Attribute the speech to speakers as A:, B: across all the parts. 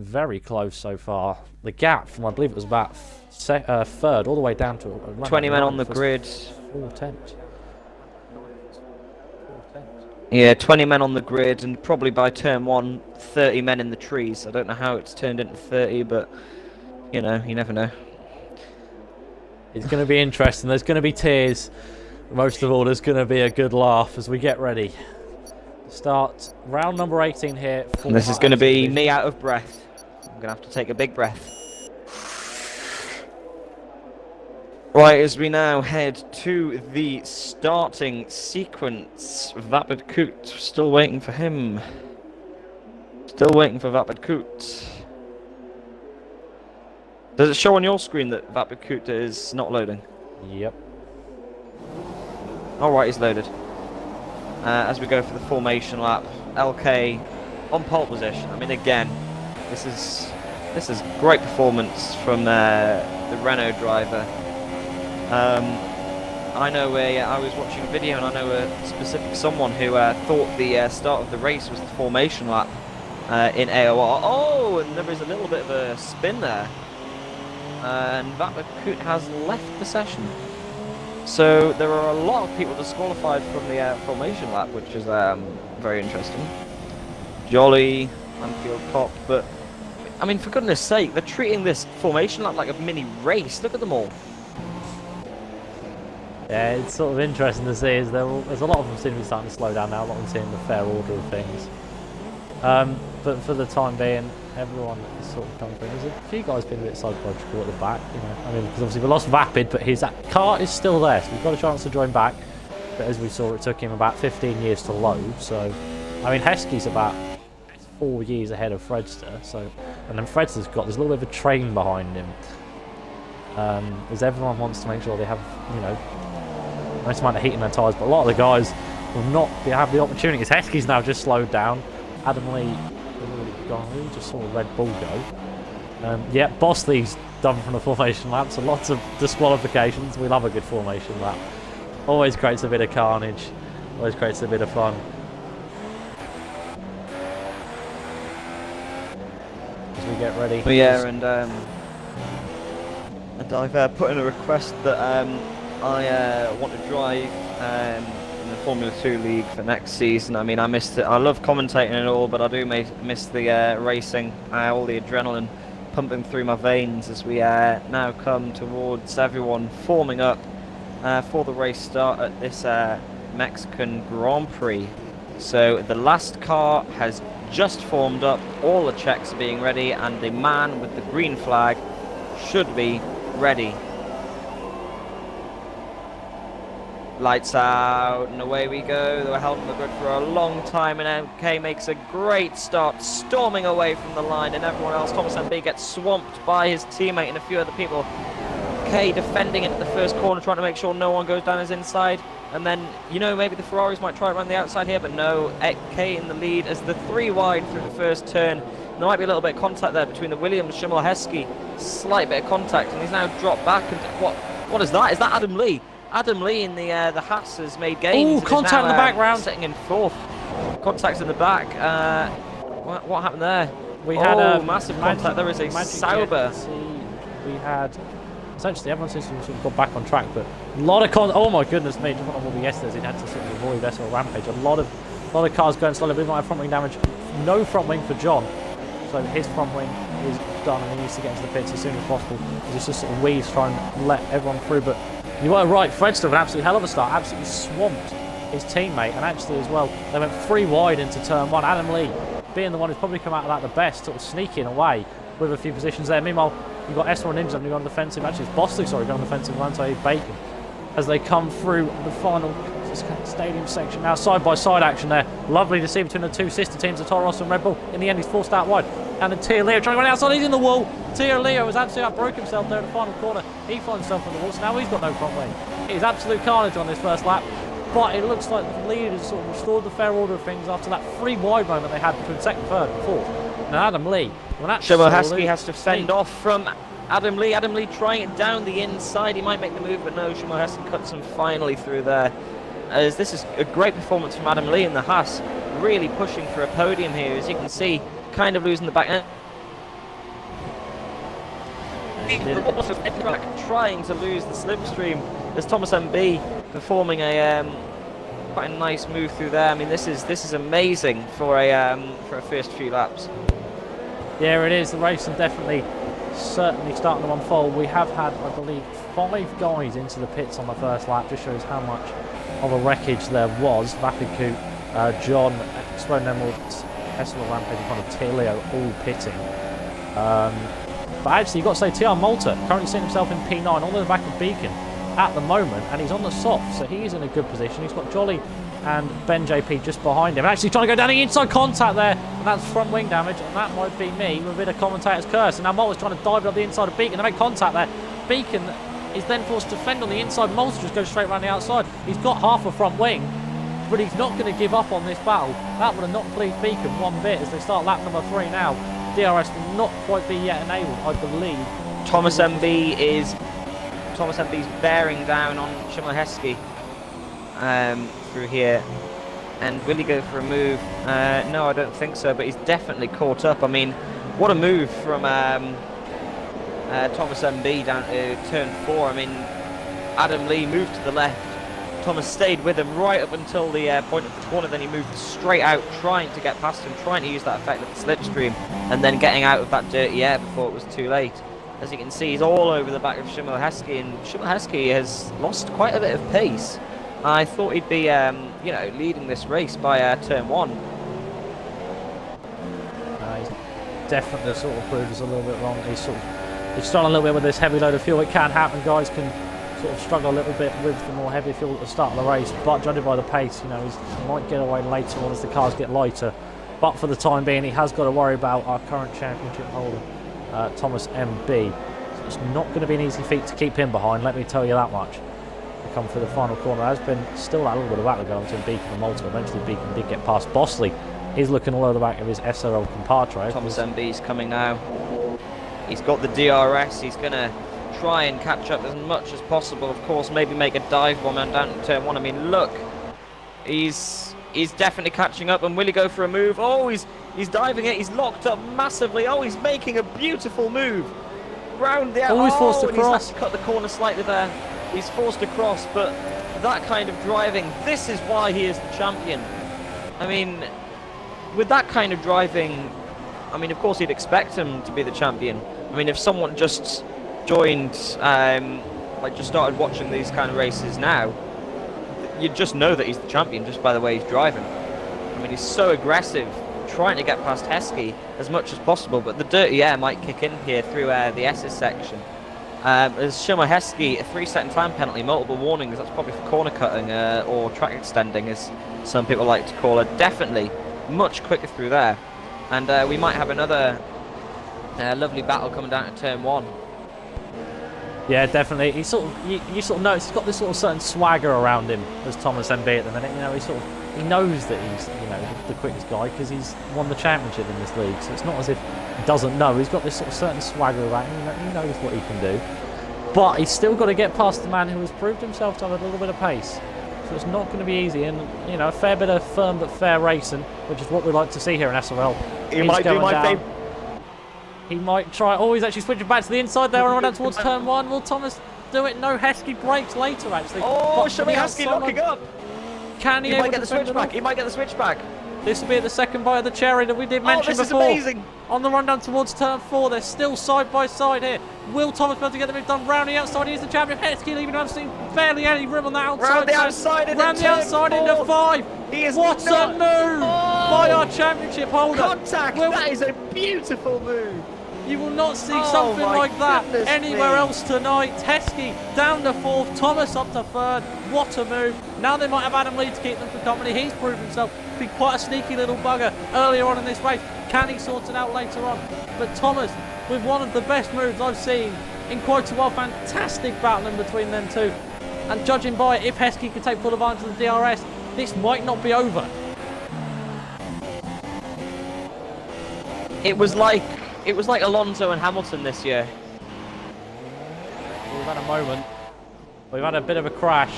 A: very close so far. The gap from, I believe it was about third all the way down to
B: 20 men on the grid.
A: 4 tenths.
B: Yeah, 20 men on the grid, and probably by turn 1, 30 men in the trees. I don't know how it's turned into 30, but, you know, you never know.
A: It's going to be interesting. There's going to be tears. Most of all, there's going to be a good laugh as we get ready. Start round number 18 here.
B: And this is going to be me out of breath. I'm going to have to take a big breath. Right, as we now head to the starting sequence, Vapid Koot, still waiting for him. Still waiting for Vapid Koot. Does it show on your screen that Vapid Koot is not loading?
A: Yep.
B: Alright, he's loaded. As we go for the formation lap, LK on pole position. I mean, again, this is great performance from the Renault driver. I know I was watching a video, and I know a specific someone who thought the start of the race was the formation lap in AOR. Oh, and there is a little bit of a spin there. And Vapid Koot has left the session. So there are a lot of people disqualified from the formation lap, which is very interesting. Jolly, Anfield Cop, but I mean, for goodness sake, they're treating this formation lap like a mini race. Look at them all.
A: Yeah, it's sort of interesting to see. There's a lot of them seem to be starting to slow down now. A lot of them seeing the fair order of things. But for the time being, everyone is sort of coming through. There's a few guys being a bit psychological at the back, you know. I mean, because obviously we lost Vapid, but his car is still there, so we've got a chance to join back. But as we saw, it took him about 15 years to load. So, I mean, Heskey's about 4 years ahead of Fredster. So, and then Fredster's got this little bit of a train behind him. As everyone wants to make sure they have, you know, a nice amount of heat in their tyres, but a lot of the guys will not have the opportunities. Heskey's now just slowed down. Adam Lee has already gone. We just saw a Red Bull go. Yeah, Bosley's done from the formation lap, so lots of disqualifications. We love a good formation lap. Always creates a bit of carnage. Always creates a bit of fun. As we get ready.
B: Well, yeah, and I've put in a request that I want to drive in the Formula 2 League for next season. I mean, I missed it. I love commentating and all, but I do miss the racing, all the adrenaline pumping through my veins as we now come towards everyone forming up for the race start at this Mexican Grand Prix. So the last car has just formed up, all the checks are being ready, and the man with the green flag should be ready. Lights out, and away we go. They were held on the grid for a long time, and MK makes a great start, storming away from the line, and everyone else. Thomas MB gets swamped by his teammate and a few other people. K defending it at the first corner, trying to make sure no one goes down his inside. And then, you know, maybe the Ferraris might try it around the outside here, but no. K in the lead as the 3 wide through the first turn. There might be a little bit of contact there between the Williams, Schimmel, Heskey. Slight bit of contact, and he's now dropped back. And what is that? Is that Adam Lee? Adam Lee in the Haas has made gains.
A: Oh, contact in the background.
B: Sitting in 4th. Contact in the back. What happened there?
A: We had a
B: massive contact. There is a Sauber.
A: We had essentially everyone seems to have sort of got back on track, but a lot of oh my goodness me! Just what we yesterday, he had to sort of avoid SRL Rampage. A lot of cars going slowly. We might have front wing damage. No front wing for John, so his front wing is done, and he needs to get into the pits as soon as possible. He's just sort of weaves trying to let everyone through, but. You were right, Fredster an absolute hell of a start, absolutely swamped his teammate, and actually as well, they went 3 wide into turn 1. Adam Lee being the one who's probably come out of that the best, sort of sneaking away with a few positions there. Meanwhile, you've got SRL Ninja going on the defensive, actually it's Bosley, sorry, going on the defensive, Bacon, as they come through the final stadium section. Now side-by-side action there, lovely to see between the two sister teams, the Toro Rosso and Red Bull. In the end, he's forced out wide, and then Tia Leo trying to run outside, he's in the wall. Tia Leo has absolutely broke himself there in the final corner. He finds himself on the wall, so now he's got no front wing. It is absolute carnage on this first lap, but it looks like the lead has sort of restored the fair order of things after that 3 wide moment they had between second, third and fourth. Now Adam Lee,
B: Schimmel Heskey has to fend off from Adam Lee. Adam Lee trying it down the inside. He might make the move, but no, Schimmel Heskey cuts him finally through there. As this is a great performance from Adam Lee in the Haas, really pushing for a podium here, as you can see, kind of losing the back end. trying to lose the slipstream as Thomas MB performing a quite a nice move through there. I mean, this is amazing for a first few laps.
A: Yeah, it is. The race is certainly starting to unfold. We have had, I believe, 5 guys into the pits on the first lap. Just shows how much of a wreckage there was. Vapid Coop, John, Exploding Emeralds, SRL Rampage in front of Telio, all pitting. But actually, you've got to say, TR Malta currently seeing himself in P9 all the way back of Beacon at the moment, and he's on the soft, so he's in a good position. He's got Jolly and Ben JP just behind him. Actually trying to go down the inside contact there, and that's front wing damage, and that might be me with a bit of commentator's curse. And now Malta's trying to dive up the inside of Beacon. They make contact there. Beacon is then forced to fend on the inside. Malta just goes straight around the outside. He's got half a front wing, but he's not going to give up on this battle. That would have not pleased Beacon one bit as they start lap number 3 now. DRS will not quite be yet enabled, I believe.
B: Thomas MB's bearing down on Shimoleski through here. And will he go for a move? No, I don't think so, but he's definitely caught up. I mean, what a move from Thomas MB down to turn 4. I mean, Adam Lee moved to the left. Thomas stayed with him right up until the point of the corner, then he moved straight out, trying to get past him, trying to use that effect of the slipstream, and then getting out of that dirty air before it was too late. As you can see, he's all over the back of Shimoleski, and Shimoleski has lost quite a bit of pace. I thought he'd be, leading this race by turn 1.
A: He's definitely sort of proved us a little bit wrong. He's struggling a little bit with this heavy load of fuel. It can happen, guys can sort of struggle a little bit with the more heavy fuel at the start of the race, but judging by the pace, he might get away later on as the cars get lighter. But for the time being, he has got to worry about our current championship holder, Thomas MB. So it's not going to be an easy feat to keep him behind, let me tell you that much. We come through the final corner. There has been still a little bit of battle going between Beacon and Malta. Eventually Beacon did get past Bosley. He's looking all over the back of his SRL Compartro.
B: Thomas MB's coming now. He's got the DRS. He's going to try and catch up as much as possible. Of course, maybe make a dive bomb down to turn 1. I mean, look, he's definitely catching up. And will he go for a move? Oh, he's diving it. He's locked up massively. Oh, he's making a beautiful move round the outside.
A: Always forced to cross.
B: He's had to cut the corner slightly there. He's forced to cross, but that kind of driving, this is why he is the champion. I mean, with that kind of driving, I mean, of course you'd expect him to be the champion. I mean, if someone just joined, just started watching these kind of races now, you'd just know that he's the champion just by the way he's driving. I mean, he's so aggressive, trying to get past Heskey as much as possible, but the dirty air might kick in here through the S's section. As Shimoleski, a 3-second time penalty, multiple warnings, that's probably for corner cutting or track extending, as some people like to call it. Definitely much quicker through there. And we might have another lovely battle coming down to turn 1.
A: Yeah, definitely. You sort of notice he's got this sort of certain swagger around him as Thomas MB at the minute. He knows that he's the quickest guy because he's won the championship in this league. So it's not as if he doesn't know. He's got this sort of certain swagger about him. He knows what he can do. But he's still got to get past the man who has proved himself to have a little bit of pace. So it's not going to be easy. And a fair bit of firm but fair racing, which is what we like to see here in SRL.
B: He might do my favourite.
A: He might try. Oh, he's actually switching back to the inside there and run down towards turn 1. Will Thomas do it? No, Heskey brakes later, actually.
B: Oh, Shimoleski locking up.
A: Can he
B: might get the switchback. He might get the switchback.
A: This will be the second bite of the cherry that we did mention
B: this
A: before.
B: Is amazing.
A: On the run down towards turn 4, they're still side by side here. Will Thomas be able to get the move done round the outside? He's the champion. Heskey leaving absolutely barely any room on the outside.
B: Round the outside
A: into 5. What a move by our championship holder.
B: Contact. That is a beautiful move.
A: You will not see something like that anywhere else tonight. Heskey down to 4th, Thomas up to 3rd. What a move. Now they might have Adam Lee to keep them for company. He's proved himself to be quite a sneaky little bugger earlier on in this race. Can he sort it out later on? But Thomas, with one of the best moves I've seen in quite a while, fantastic battling between them two. And judging by it, if Heskey could take full advantage of the DRS, this might not be over.
B: It was like Alonso and Hamilton this year.
A: We've had a moment. We've had a bit of a crash.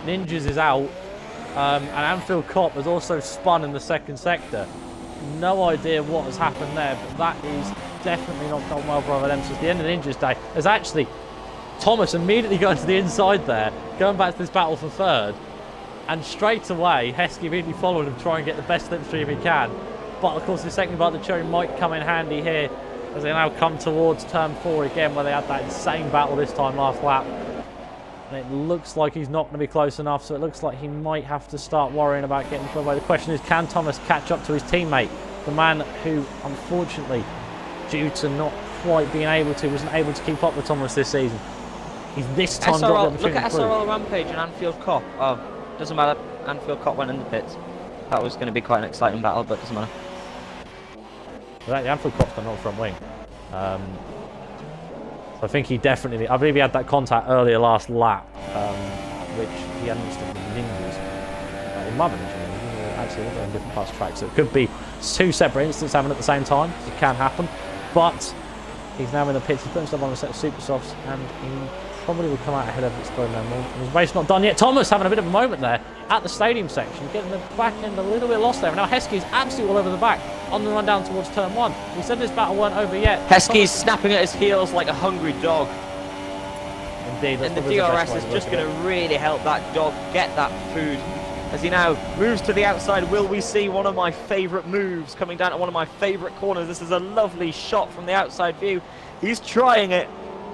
A: Ninjas is out. And Anfield Cop has also spun in the second sector. No idea what has happened there, but that is definitely not gone well for other them. So it's the end of the injuries day. As actually Thomas immediately going to the inside there, going back to this battle for third, and straight away Heskey immediately followed him, trying to get the best slipstream he can. But of course the second part of the cherry might come in handy here as they now come towards turn 4 again, where they had that insane battle this time last lap. And it looks like he's not going to be close enough, so it looks like he might have to start worrying about getting pulled away. The question is, can Thomas catch up to his teammate, the man who unfortunately, due to not quite being able to, wasn't able to keep up with Thomas this season. He's this time got the opportunity
B: look at
A: to prove.
B: SRL Rampage and Anfield Cop. Oh, doesn't matter. Anfield Cop went in the pits. That was going to be quite an exciting battle, but doesn't matter.
A: Well, the Anfield Cop's done on front wing. So I think he definitely, I believe he had that contact earlier last lap, which he hadn't understood the ninjas. He might have mentioned actually on different parts of track, so it could be 2 separate incidents happening at the same time. It can happen, but he's now in the pits. He's put himself on a set of super softs, and he probably will come out ahead of Explode No More. His race not done yet. Thomas having a bit of a moment there at the stadium section, getting the back end a little bit lost there. And now Heskey's absolutely all over the back on the run down towards turn 1. We said this battle weren't over yet.
B: Heskey's snapping at his heels like a hungry dog.
A: Indeed,
B: and the DRS is just going to really help that dog get that food. As he now moves to the outside, will we see one of my favourite moves coming down to one of my favourite corners? This is a lovely shot from the outside view. He's trying it.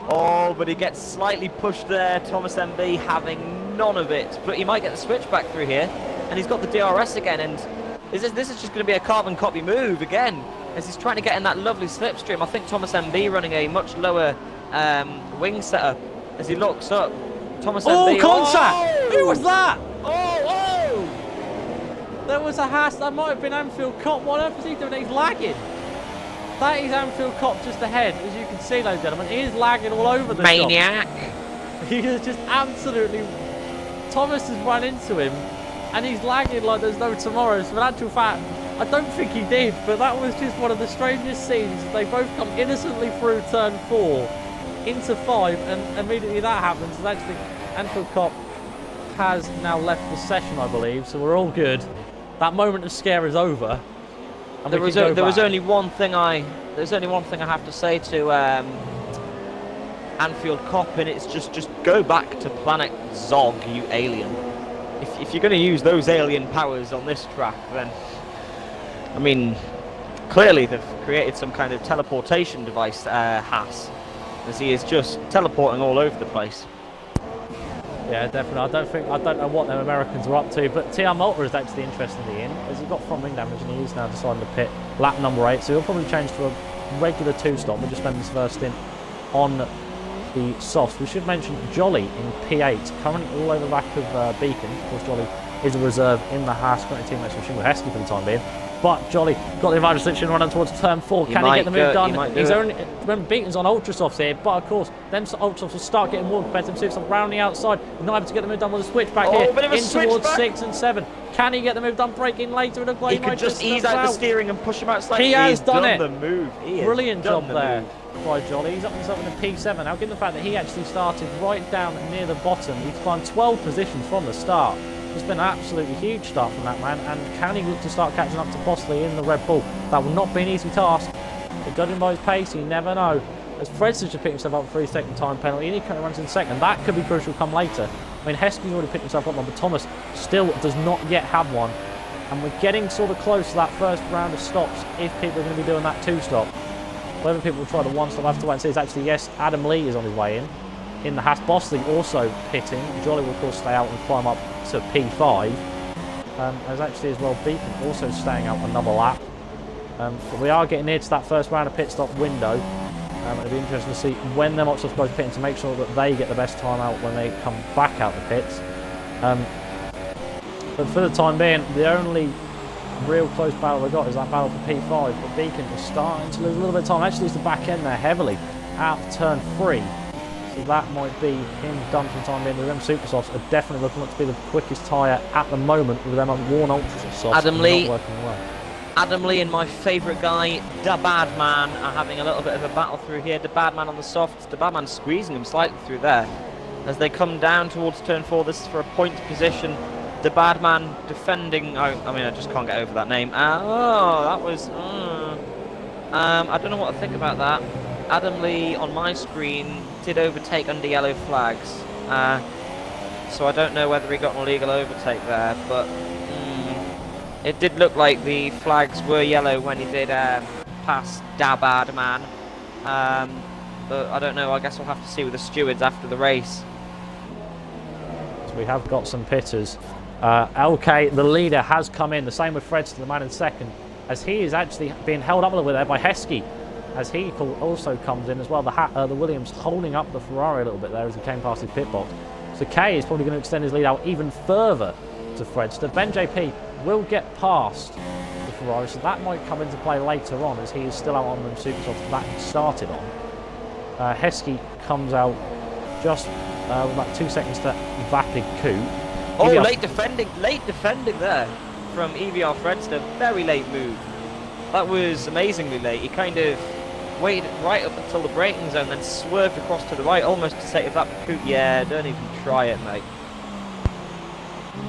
B: Oh, but he gets slightly pushed there. Thomas MB having none of it. But he might get the switch back through here. And he's got the DRS again. And this is just going to be a carbon copy move again. As he's trying to get in that lovely slipstream. I think Thomas MB running a much lower wing setup. As he looks up. Thomas MB.
A: Contact!
B: Oh!
A: Who was that?
B: Oh!
A: There was a Haas. That might have been Anfield Cop. What on earth is he doing? He's lagging. That is Anfield Cop just ahead, as you can see, ladies and gentlemen. He is lagging all over the
B: Maniac.
A: shop. He is just absolutely... Thomas has run into him, and he's lagging like there's no tomorrow. So in actual fact, I don't think he did, but that was just one of the strangest scenes. They both come innocently through turn 4 into 5, and immediately that happens. And actually, Anfield Cop has now left the session, I believe, so we're all good. That moment of scare is over.
B: There was only one thing I have to say to Anfield Cop, and it's just go back to Planet Zog, you alien. If you're going to use those alien powers on this track, then I mean, clearly they've created some kind of teleportation device, Haas, as he is just teleporting all over the place.
A: Yeah, definitely. I don't know what them Americans are up to, but TR Malta is actually interestingly in, as he got front wing damage and he is now deciding to pit lap number 8, so he'll probably change to a regular 2-stop. We'll just spend this first stint on the softs. We should mention Jolly in P8, currently all over the back of Beacon. Of course, Jolly is a reserve in the Haas, currently teammates with Shingo Heskey for the time being. But Jolly got the advantage switching run down towards turn 4. Can he get the move done? He's only, remember, Beaton's on ultra softs here, but of course, them ultra softs will start getting more competitive. So around the outside, not able to get the move done with a switch back here in towards 6 and 7. Can he get the move done? Breaking later, it looks like
B: he could just ease out the steering and push him out slightly.
A: He has done it.
B: The move.
A: Brilliant job there by Jolly. He's up himself in a P7 now. Given the fact that he actually started right down near the bottom, he's climbed 12 positions from the start. It's been an absolutely huge start from that man, and can he look to start catching up to possibly in the Red Bull? That will not be an easy task. But judging by his pace, you never know. As Fred's just picked himself up for a 3-second time penalty, and he currently runs in second. That could be crucial come later. I mean, Heskey's already picked himself up one, but Thomas still does not yet have one. And we're getting sort of close to that first round of stops if people are going to be doing that 2-stop. Whether people will try the 1-stop, I have to wait and see. It's actually, yes, Adam Lee is on his way in the Haas. Bosley also pitting. Jolly will of course stay out and climb up to P5. As actually as well Beacon also staying out another lap. But we are getting near to that first round of pit stop window. It'll be interesting to see when them options go pitting to make sure that they get the best time out when they come back out the pits. But for the time being, the only real close battle we got is that battle for P5. But Beacon is starting to lose a little bit of time. Actually, it's the back end there heavily out of turn 3. So that might be him done for the time being. The them super softs are definitely looking to be the quickest tyre at the moment with them worn ultra softs.
B: Adam Lee,
A: not working well.
B: Adam Lee and my favourite guy, Da Bad Man, are having a little bit of a battle through here. Da Bad Man on the softs. Da Bad Man squeezing him slightly through there. As they come down towards turn 4, this is for a point position. The Bad Man defending. I mean, I just can't get over that name. Oh, that was. I don't know what to think about that. Adam Lee on my screen did overtake under yellow flags. So I don't know whether he got an illegal overtake there, but it did look like the flags were yellow when he did pass Dabad man. But I don't know, I guess we'll have to see with the stewards after the race.
A: So we have got some pitters. LK, the leader, has come in. The same with Fredster, the man in second, as he is actually being held up a little bit there by Heskey, as he also comes in as well. The Williams holding up the Ferrari a little bit there as he came past his pit box. So Kay is probably going to extend his lead out even further to Fredster. Ben JP will get past the Ferrari, so that might come into play later on, as he is still out on them super softs that he started on. Heskey comes out just with about 2 seconds to Vapid Coot.
B: Oh, late defending there from EVR Fredster. Very late move. That was amazingly late. He kind of waited right up until the braking zone, then swerved across to the right, almost to say to Vapid Coot, yeah, don't even try it, mate.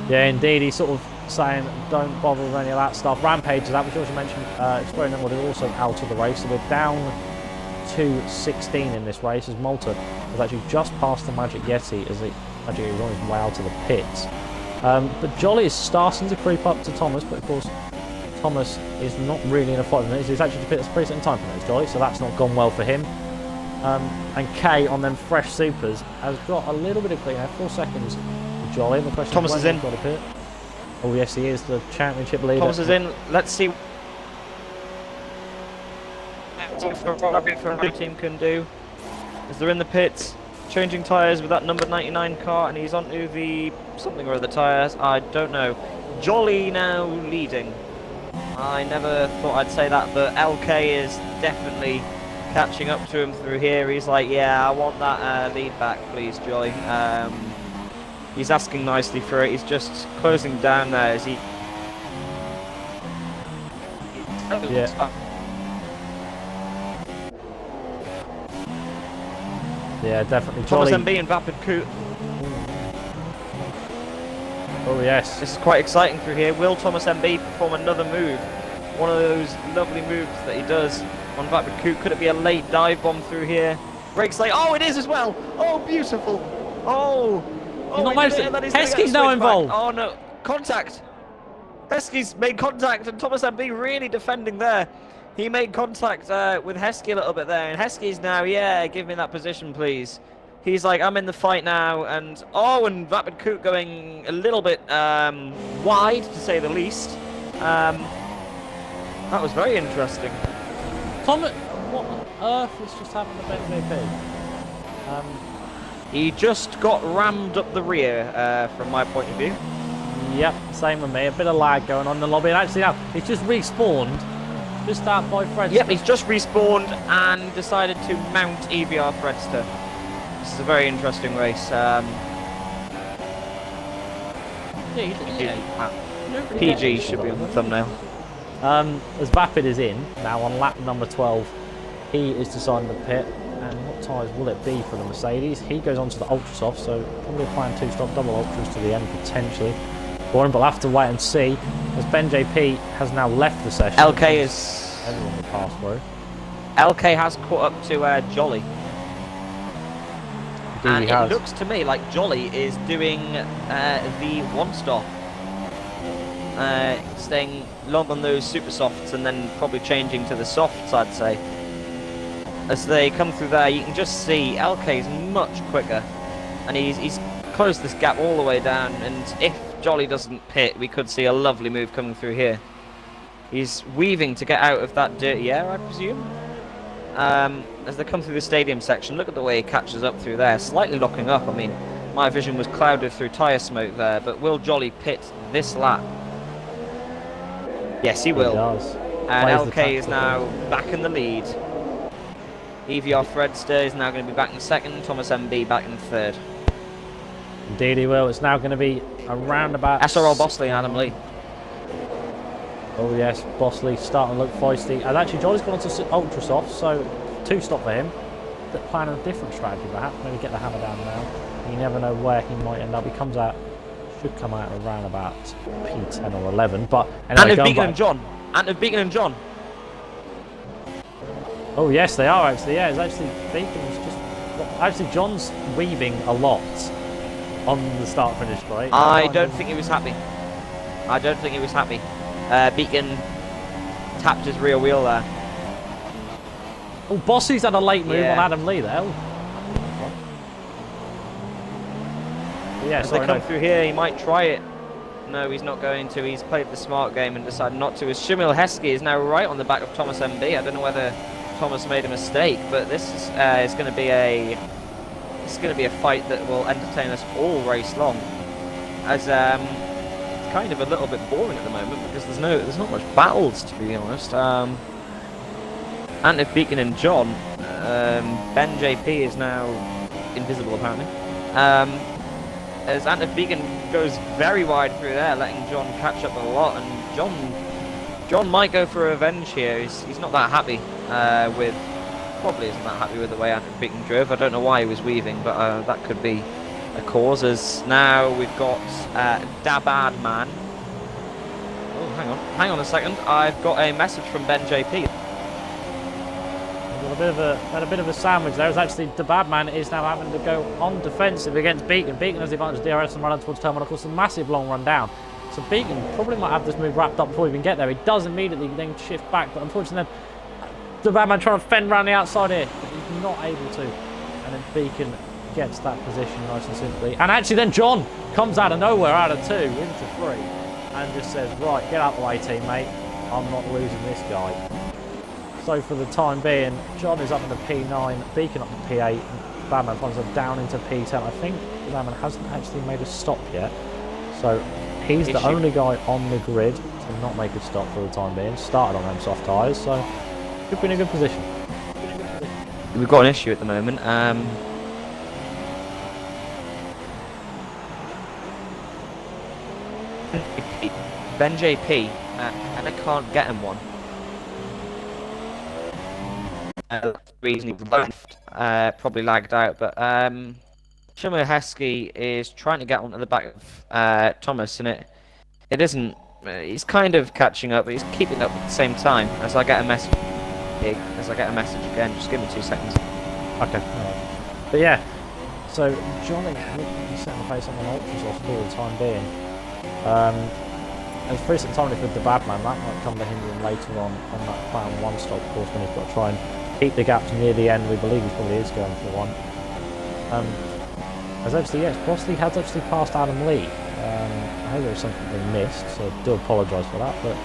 A: Yeah, indeed. He's sort of saying, don't bother with any of that stuff. Rampage, that was also mentioned, Experimental is also out of the race, so we're down to 16 in this race, as Malta has actually just passed the Magic Yeti as he actually was on his way out of the pits. But Jolly is starting to creep up to Thomas, but of course Thomas is not really in a fight with him. He's actually pitted pretty certain time for those Jolly, so that's not gone well for him. And Kay on them fresh supers has got a little bit of clean air, 4 seconds for Jolly. The question
B: Thomas is in.
A: Got a pit. Oh yes, he is the championship leader.
B: Thomas is in. Let's see what the team can do as they're in the pits, changing tyres with that number 99 car, and he's onto the something or other tyres. I don't know. Jolly now leading. I never thought I'd say that, but LK is definitely catching up to him through here. He's like, yeah, I want that lead back, please, Jolly. He's asking nicely for it. He's just closing down there as he...
A: Yeah. Yeah, definitely.
B: Thomas
A: Jolly.
B: MB and Vapid Coot.
A: Oh yes.
B: This is quite exciting through here. Will Thomas MB perform another move? One of those lovely moves that he does on Vapid Coot. Could it be a late dive bomb through here? Brakes late. Oh, it is as well. Oh, beautiful. Oh.
A: Heskey's now involved.
B: Oh no. Contact. Heskey's made contact, and Thomas MB really defending there. He made contact with Heskey a little bit there, and Heskey's now, yeah, give me that position, please. He's like, I'm in the fight now, and and Vapid Coot going a little bit wide, to say the least. That was very interesting.
A: Thomas, what on earth has just happened to Ben JP?
B: He just got rammed up the rear, from my point of view.
A: Yep, same with me. A bit of lag going on in the lobby, and actually now he's just respawned. Just out by Fredster.
B: Yep, he's just respawned and decided to mount EVR Fredster. This is a very interesting race. PG should be on the thumbnail.
A: As Vapid is in, now on lap number 12, he is deciding to pit. And what tyres will it be for the Mercedes? He goes on to the Ultra Soft, so probably applying 2-stop double Ultras to the end potentially. But we'll have to wait and see, as Ben JP has now left the session.
B: LK is...
A: Everyone will pass through.
B: LK has caught up to Jolly.
A: Indeed,
B: and it looks to me like Jolly is doing the one-stop. Staying long on those super softs and then probably changing to the softs, I'd say. As they come through there, you can just see LK is much quicker. And he's closed this gap all the way down, and if Jolly doesn't pit, we could see a lovely move coming through here. He's weaving to get out of that dirty air, I presume. As they come through the stadium section, look at the way he catches up through there, slightly locking up. I mean, my vision was clouded through tyre smoke there, but will Jolly pit this lap? Yes, he will.
A: He does.
B: And LK is now back in the lead. EVR Fredster is now going to be back in second, Thomas MB back in third.
A: Indeed he will. It's now going to be around about...
B: SRL Bosley and Adam Lee.
A: Oh yes, Bosley starting to look feisty. And actually Jolly's gone on to Ultra Soft, so 2-stop for him. But planning a different strategy perhaps, maybe get the hammer down now. You never know where he might end up. He comes out, should come out around about P10 or 11. But anyway,
B: Beacon and John. Beacon and John.
A: Oh yes, they are actually. Yeah, it's actually Beacon's just. Actually, John's weaving a lot on the start-finish straight.
B: I don't think he was happy. I don't think he was happy. Beacon tapped his rear wheel there.
A: Oh, Bossy's had a late move on Adam Lee there. Yeah,
B: as they come through here, he might try it. No, he's not going to. He's played the smart game and decided not to. As Shimil Heskey is now right on the back of Thomas MB. I don't know whether Thomas made a mistake, but this is going to be a fight that will entertain us all race long. As it's kind of a little bit boring at the moment because there's not much battles, to be honest. Antef Beacon and John. Ben JP is now invisible apparently. As Antef Beacon goes very wide through there, letting John catch up a lot, and John might go for revenge here. He's not that happy probably isn't that happy with the way Antef Beacon drove. I don't know why he was weaving, but that could be a cause. As now we've got Dabad Man. Oh, hang on a second. I've got a message from Ben JP.
A: Had a bit of a sandwich there. It was actually the bad man is now having to go on defensive against Beacon. Beacon has the advantage of DRS and run towards turn one. Of course, a massive long run down. So Beacon probably might have this move wrapped up before we even get there. He does immediately then shift back, but unfortunately, the bad man trying to fend around the outside here, but he's not able to. And then Beacon gets that position nice and simply. And actually, then John comes out of nowhere, out of 2 into 3, and just says, "Right, get out of the way, teammate. I'm not losing this guy." So for the time being, John is up into P9, Beacon up to P8, and Badman finds him down into P10. I think Badman hasn't actually made a stop yet. So he's the only guy on the grid to not make a stop for the time being. Started on them soft tyres, so could be in a good position.
B: We've got an issue at the moment. Ben JP, and I can't get him one. The reason he left, probably lagged out, but Shimmer Heskey is trying to get onto the back of Thomas, and it isn't. He's kind of catching up, but he's keeping up at the same time. As I get a message, again, just give me 2 seconds.
A: Okay. But yeah, so Johnny is setting the pace on the ultras off for the time being. It's pretty timely for the bad man. That might come to hinder him later on that plan 1 stop course when he's got to try and keep the gap to near the end. We believe he probably is going for one. As actually, yes, Bosley has actually passed Adam Lee. I hope there was something they missed, so I do apologise for that. But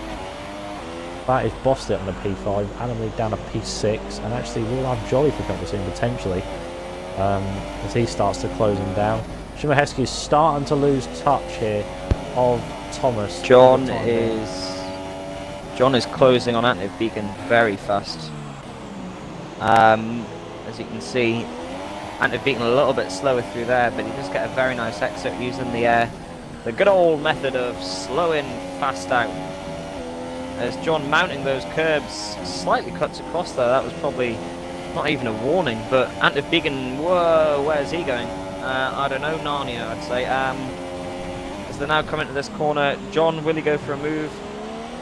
A: that is Bosley up on the P5, Adam Lee down to P6, and actually we'll have Jolly for company soon potentially as he starts to close him down. Shimahesky is starting to lose touch here of Thomas.
B: John is closing on Antef Beacon very fast. As you can see, Antef Beacon a little bit slower through there, but he does get a very nice exit using the good old method of slowing fast out. As John mounting those curbs slightly cuts across there, that was probably not even a warning, but Antef Beacon, whoa, where's he going? I don't know, Narnia, I'd say. As they're now coming to this corner, John, will he go for a move?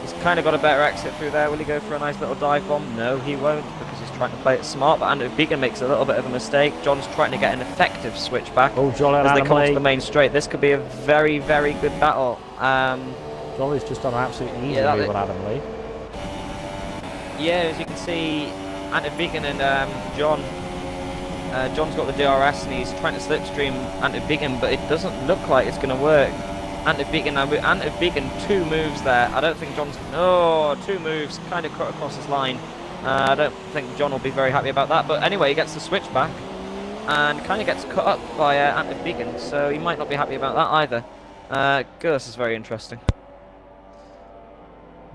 B: He's kind of got a better exit through there. Will he go for a nice little dive bomb? No, he won't, because he's trying to play it smart, but Antef Beacon makes a little bit of a mistake. John's trying to get an effective switch back
A: as
B: they come to the main straight. This could be a very, very good battle.
A: Jolly's just done an absolute easy move on Adam Lee.
B: Yeah, as you can see, Antef Beacon and John. John's got the DRS and he's trying to slipstream Antef Beacon, but it doesn't look like it's going to work. Antef Beacon 2 moves there. I don't think John's... Oh, 2 moves, kind of cut across his line. I don't think John will be very happy about that, but anyway, he gets the switch back and kind of gets cut up by Antef Beacon, so he might not be happy about that either. God, this is very interesting.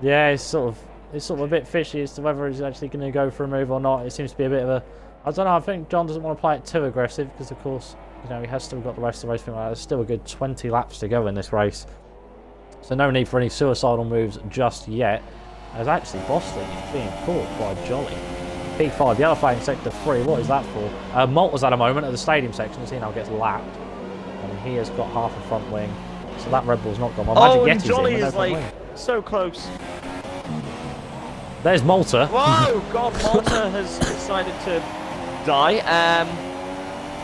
A: Yeah, it's sort of a bit fishy as to whether he's actually going to go for a move or not. It seems to be a bit of a... I don't know, I think John doesn't want to play it too aggressive because, of course, you know, he has still got the rest of the race. There's still a good 20 laps to go in this race. So no need for any suicidal moves just yet. As actually, Boston is being caught by Jolly. P5, yellow flag in sector 3. What is that for? Malta's at a moment at the stadium section as he now gets lapped. And he has got half a front wing. So that Red Bull's not gone. Well,
B: oh, and Jolly is like so close.
A: There's Malta.
B: Whoa, God, Malta has decided to die.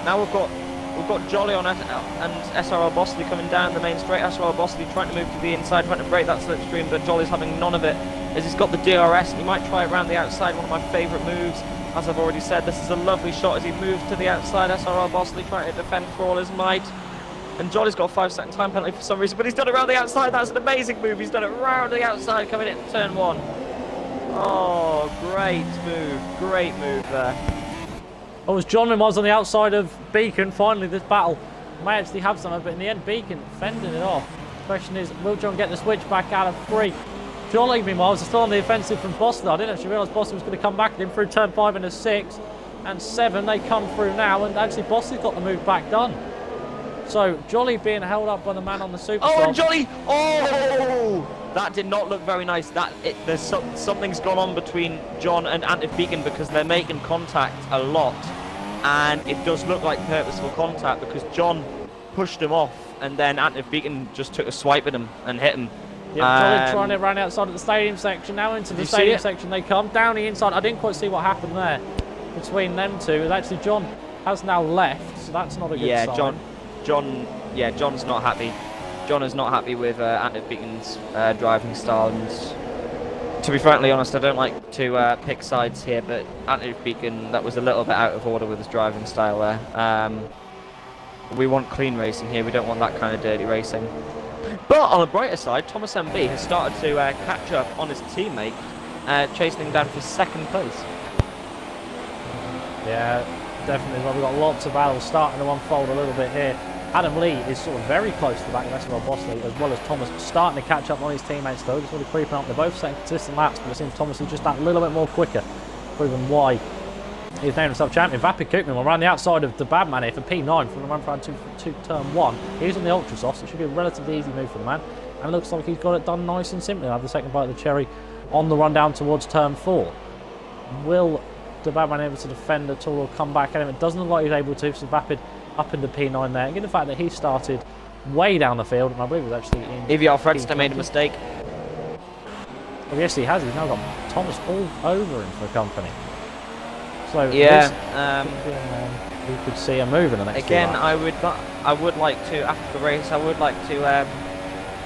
B: Now we've got Jolly on and SRL Bosley coming down the main straight. SRL Bosley trying to move to the inside, trying to break that slipstream, but Jolly's having none of it as he's got the DRS, and he might try it around the outside, one of my favourite moves. As I've already said, this is a lovely shot as he moves to the outside. SRL Bosley trying to defend for all his might. And Jolly's got a 5-second time penalty for some reason, but he's done it around the outside. That's an amazing move. He's done it around the outside coming into turn 1. Oh, great move there.
A: Oh, as John was on the outside of Beacon, finally this battle may actually have something, but in the end Beacon fending it off. The question is, will John get the switch back out of 3? Jolly, meanwhile, is still on the offensive from Bosley. I didn't actually realise Bosley was going to come back at him through turn 5 into 6 and 7. They come through now, and actually Bosley's got the move back done. So Jolly being held up by the man on the super.
B: Oh, and Jolly! Oh, that did not look very nice. Something's gone on between John and Antif Beacon because they're making contact a lot, and it does look like purposeful contact because John pushed him off, and then Antif Beacon just took a swipe at him and hit him.
A: Yeah, Jolly trying to run outside of the stadium section. Now into the stadium section they come down the inside. I didn't quite see what happened there between them two. And actually, John has now left, so that's not a good sign.
B: John's not happy. John is not happy with Antif Beacon's driving style, and to be frankly honest, I don't like to pick sides here, but Antif Beacon, that was a little bit out of order with his driving style there. We want clean racing here, we don't want that kind of dirty racing. But on the brighter side, Thomas MB has started to catch up on his teammate, chasing him down for 2nd place.
A: Yeah, definitely. Well, we've got lots of battles starting to unfold a little bit here. Adam Lee is sort of very close to the back of SRL Bosley, as well as Thomas starting to catch up on his teammates though. Just sort of creeping up. They're both setting consistent laps, but it seems Thomas is just that little bit more quicker, proving why he's named himself champion. Vapid Koopman will run the outside of the bad man here for P9 from the run for turn 1. He's on the ultra soft, so it should be a relatively easy move for the man. And it looks like he's got it done nice and simply. I'll have the second bite of the cherry on the run down towards turn 4. Will the bad man able to defend at all or come back at him? It doesn't look like he's able to, so Vapid up into P9 there. Given the fact that he started way down the field, and I believe it was actually in
B: Evie Alfredstone made a mistake.
A: Oh, yes, he has. He's now got Thomas all over him for company. So
B: yeah,
A: we could see a move in the next
B: again, I would like to, after the race, I would like to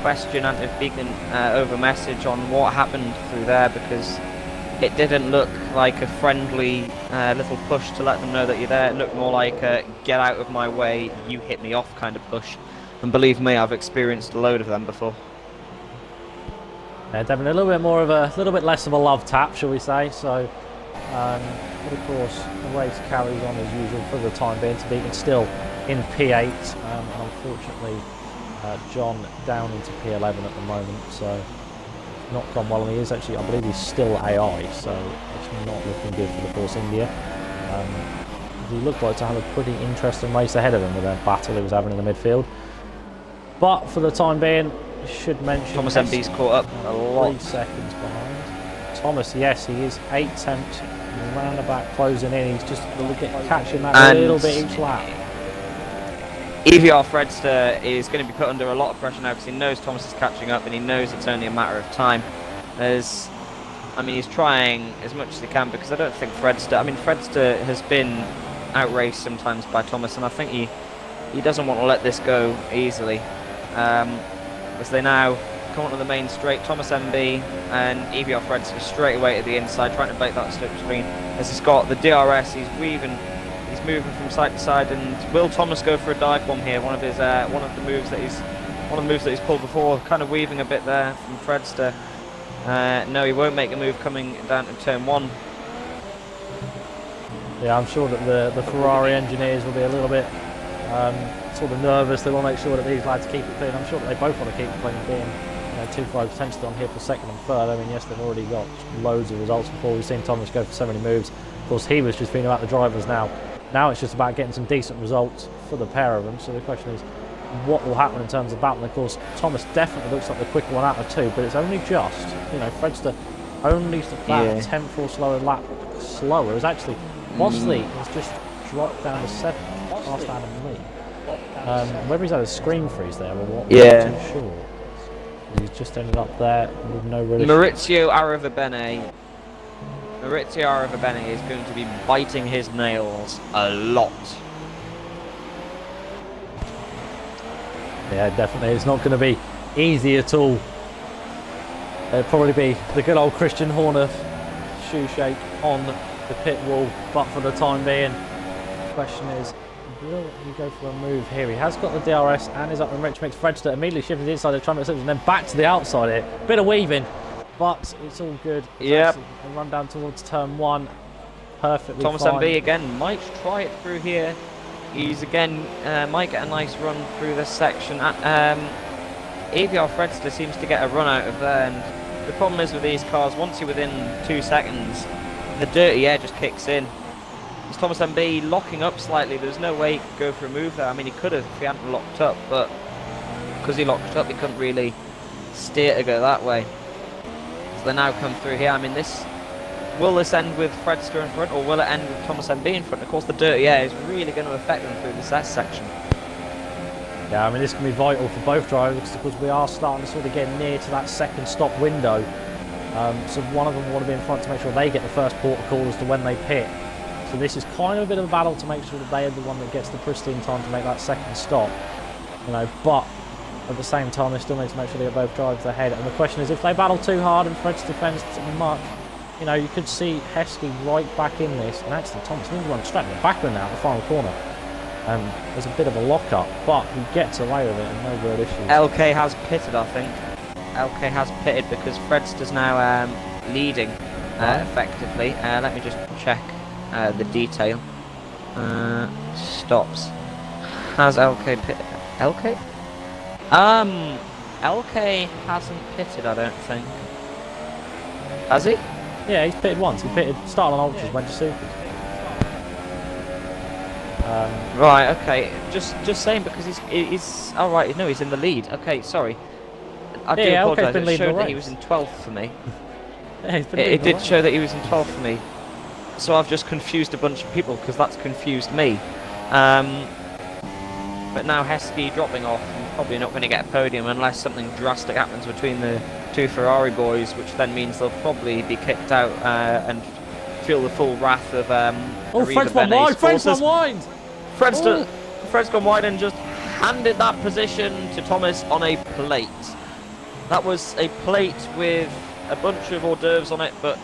B: question Antif Beacon over message on what happened through there, because it didn't look like a friendly little push to let them know that you're there. It looked more like a get out of my way, you hit me off kind of push. And believe me, I've experienced a load of them before.
A: Yeah, definitely a little bit less of a love tap, shall we say. So, but of course, the race carries on as usual for the time being. To Beacon still in P8, and unfortunately, John down into P11 at the moment. So, not gone well, and he is actually, I believe he's still AI, so it's not looking good for the Force India. He looked like to have a pretty interesting race ahead of him with that battle he was having in the midfield. But for the time being, should mention
B: Thomas MB's caught up a lot.
A: 3 seconds behind. Thomas, yes, he is 8 tenths round about closing in. He's just catching that a little bit each lap.
B: EVR Fredster is going to be put under a lot of pressure now because he knows Thomas is catching up and he knows it's only a matter of time. He's trying as much as he can, because I don't think Fredster has been outraced sometimes by Thomas, and I think he doesn't want to let this go easily. As they now come onto the main straight, Thomas MB and EVR Fredster straight away to the inside, trying to break that slipstream. As he's got the DRS, he's weaving. He's moving from side to side, and will Thomas go for a dive bomb here? One of the moves that he's pulled before, kind of weaving a bit there from Fredster. No, he won't make a move coming down to turn 1.
A: Yeah, I'm sure that the Ferrari engineers will be a little bit sort of nervous. They want to make sure that these lads keep it clean. I'm sure that they both want to keep it clean, being 2-5 potentially on here for 2nd and 3rd. I mean, yes, they've already got loads of results before. We've seen Thomas go for so many moves. Of course, he was just feeling about the drivers now. Now it's just about getting some decent results for the pair of them. So the question is, what will happen in terms of battle? And of course, Thomas definitely looks like the quicker one out of 2, but it's only just, Fredster only about a 10th or slower lap slower. It's actually, Bosley has just dropped down to 7th, past Adam Lee. Whether he's had a screen freeze there or what, I'm not too sure. He's just ended up there with no relief.
B: Maurizio Aravabene Maurizio Bene is going to be biting his nails a lot.
A: Yeah, definitely. It's not going to be easy at all. It'll probably be the good old Christian Horner shoe shake on the pit wall, but for the time being, the question is, will he go for a move here? He has got the DRS and is up in Rich Mix. Fredster immediately shifted inside the tram and then back to the outside here. Bit of weaving, but it's all good.
B: Yep.
A: Run down towards turn 1. Perfectly
B: Thomas
A: fine.
B: MB again might try it through here. He's again might get a nice run through this section. AVR Fredster seems to get a run out of there, and the problem is with these cars, once you're within 2 seconds, the dirty air just kicks in. It's Thomas MB locking up slightly. There's no way he could go for a move there. I mean, he could have if he hadn't locked up, but because he locked up, he couldn't really steer to go that way. So they now come through here. I mean, will this end with Fredster in front, or will it end with Thomas MB in front? Of course, the dirty air is really going to affect them through this S section.
A: Yeah, I mean, this can be vital for both drivers because we are starting to sort of get near to that second stop window. So one of them want to be in front to make sure they get the first port of call as to when they pit. So this is kind of a bit of a battle to make sure that they are the one that gets the pristine time to make that second stop. You know, but at the same time, they still need to make sure they get both drivers ahead. And the question is, if they battle too hard and Fred's defends too much, you know, you could see Heskey right back in this. And actually, Thomas needs to run straight in the back of him now at the final corner. And there's a bit of a lock-up, but he gets away with it and no real issues.
B: LK has pitted, I think. LK has pitted because Fredster's now leading effectively. Let me just check the detail. Stops. Has LK pitted? LK? LK hasn't pitted, I don't think. Has he?
A: Yeah, he's pitted once. He pitted, started on Ultras, went to Supers.
B: Right, okay. Just saying because he's all right. No, he's in the lead. Okay, sorry. I do apologise. It showed that he was in 12th for me.
A: Yeah,
B: it did show that he was in 12th for me. So I've just confused a bunch of people because that's confused me. But now Heskey dropping off, and probably not going to get a podium unless something drastic happens between the two Ferrari boys, which then means they'll probably be kicked out and feel the full wrath of
A: Fred's gone wide! Fred's gone wide!
B: Fred's gone wide and just handed that position to Thomas on a plate. That was a plate with a bunch of hors d'oeuvres on it, but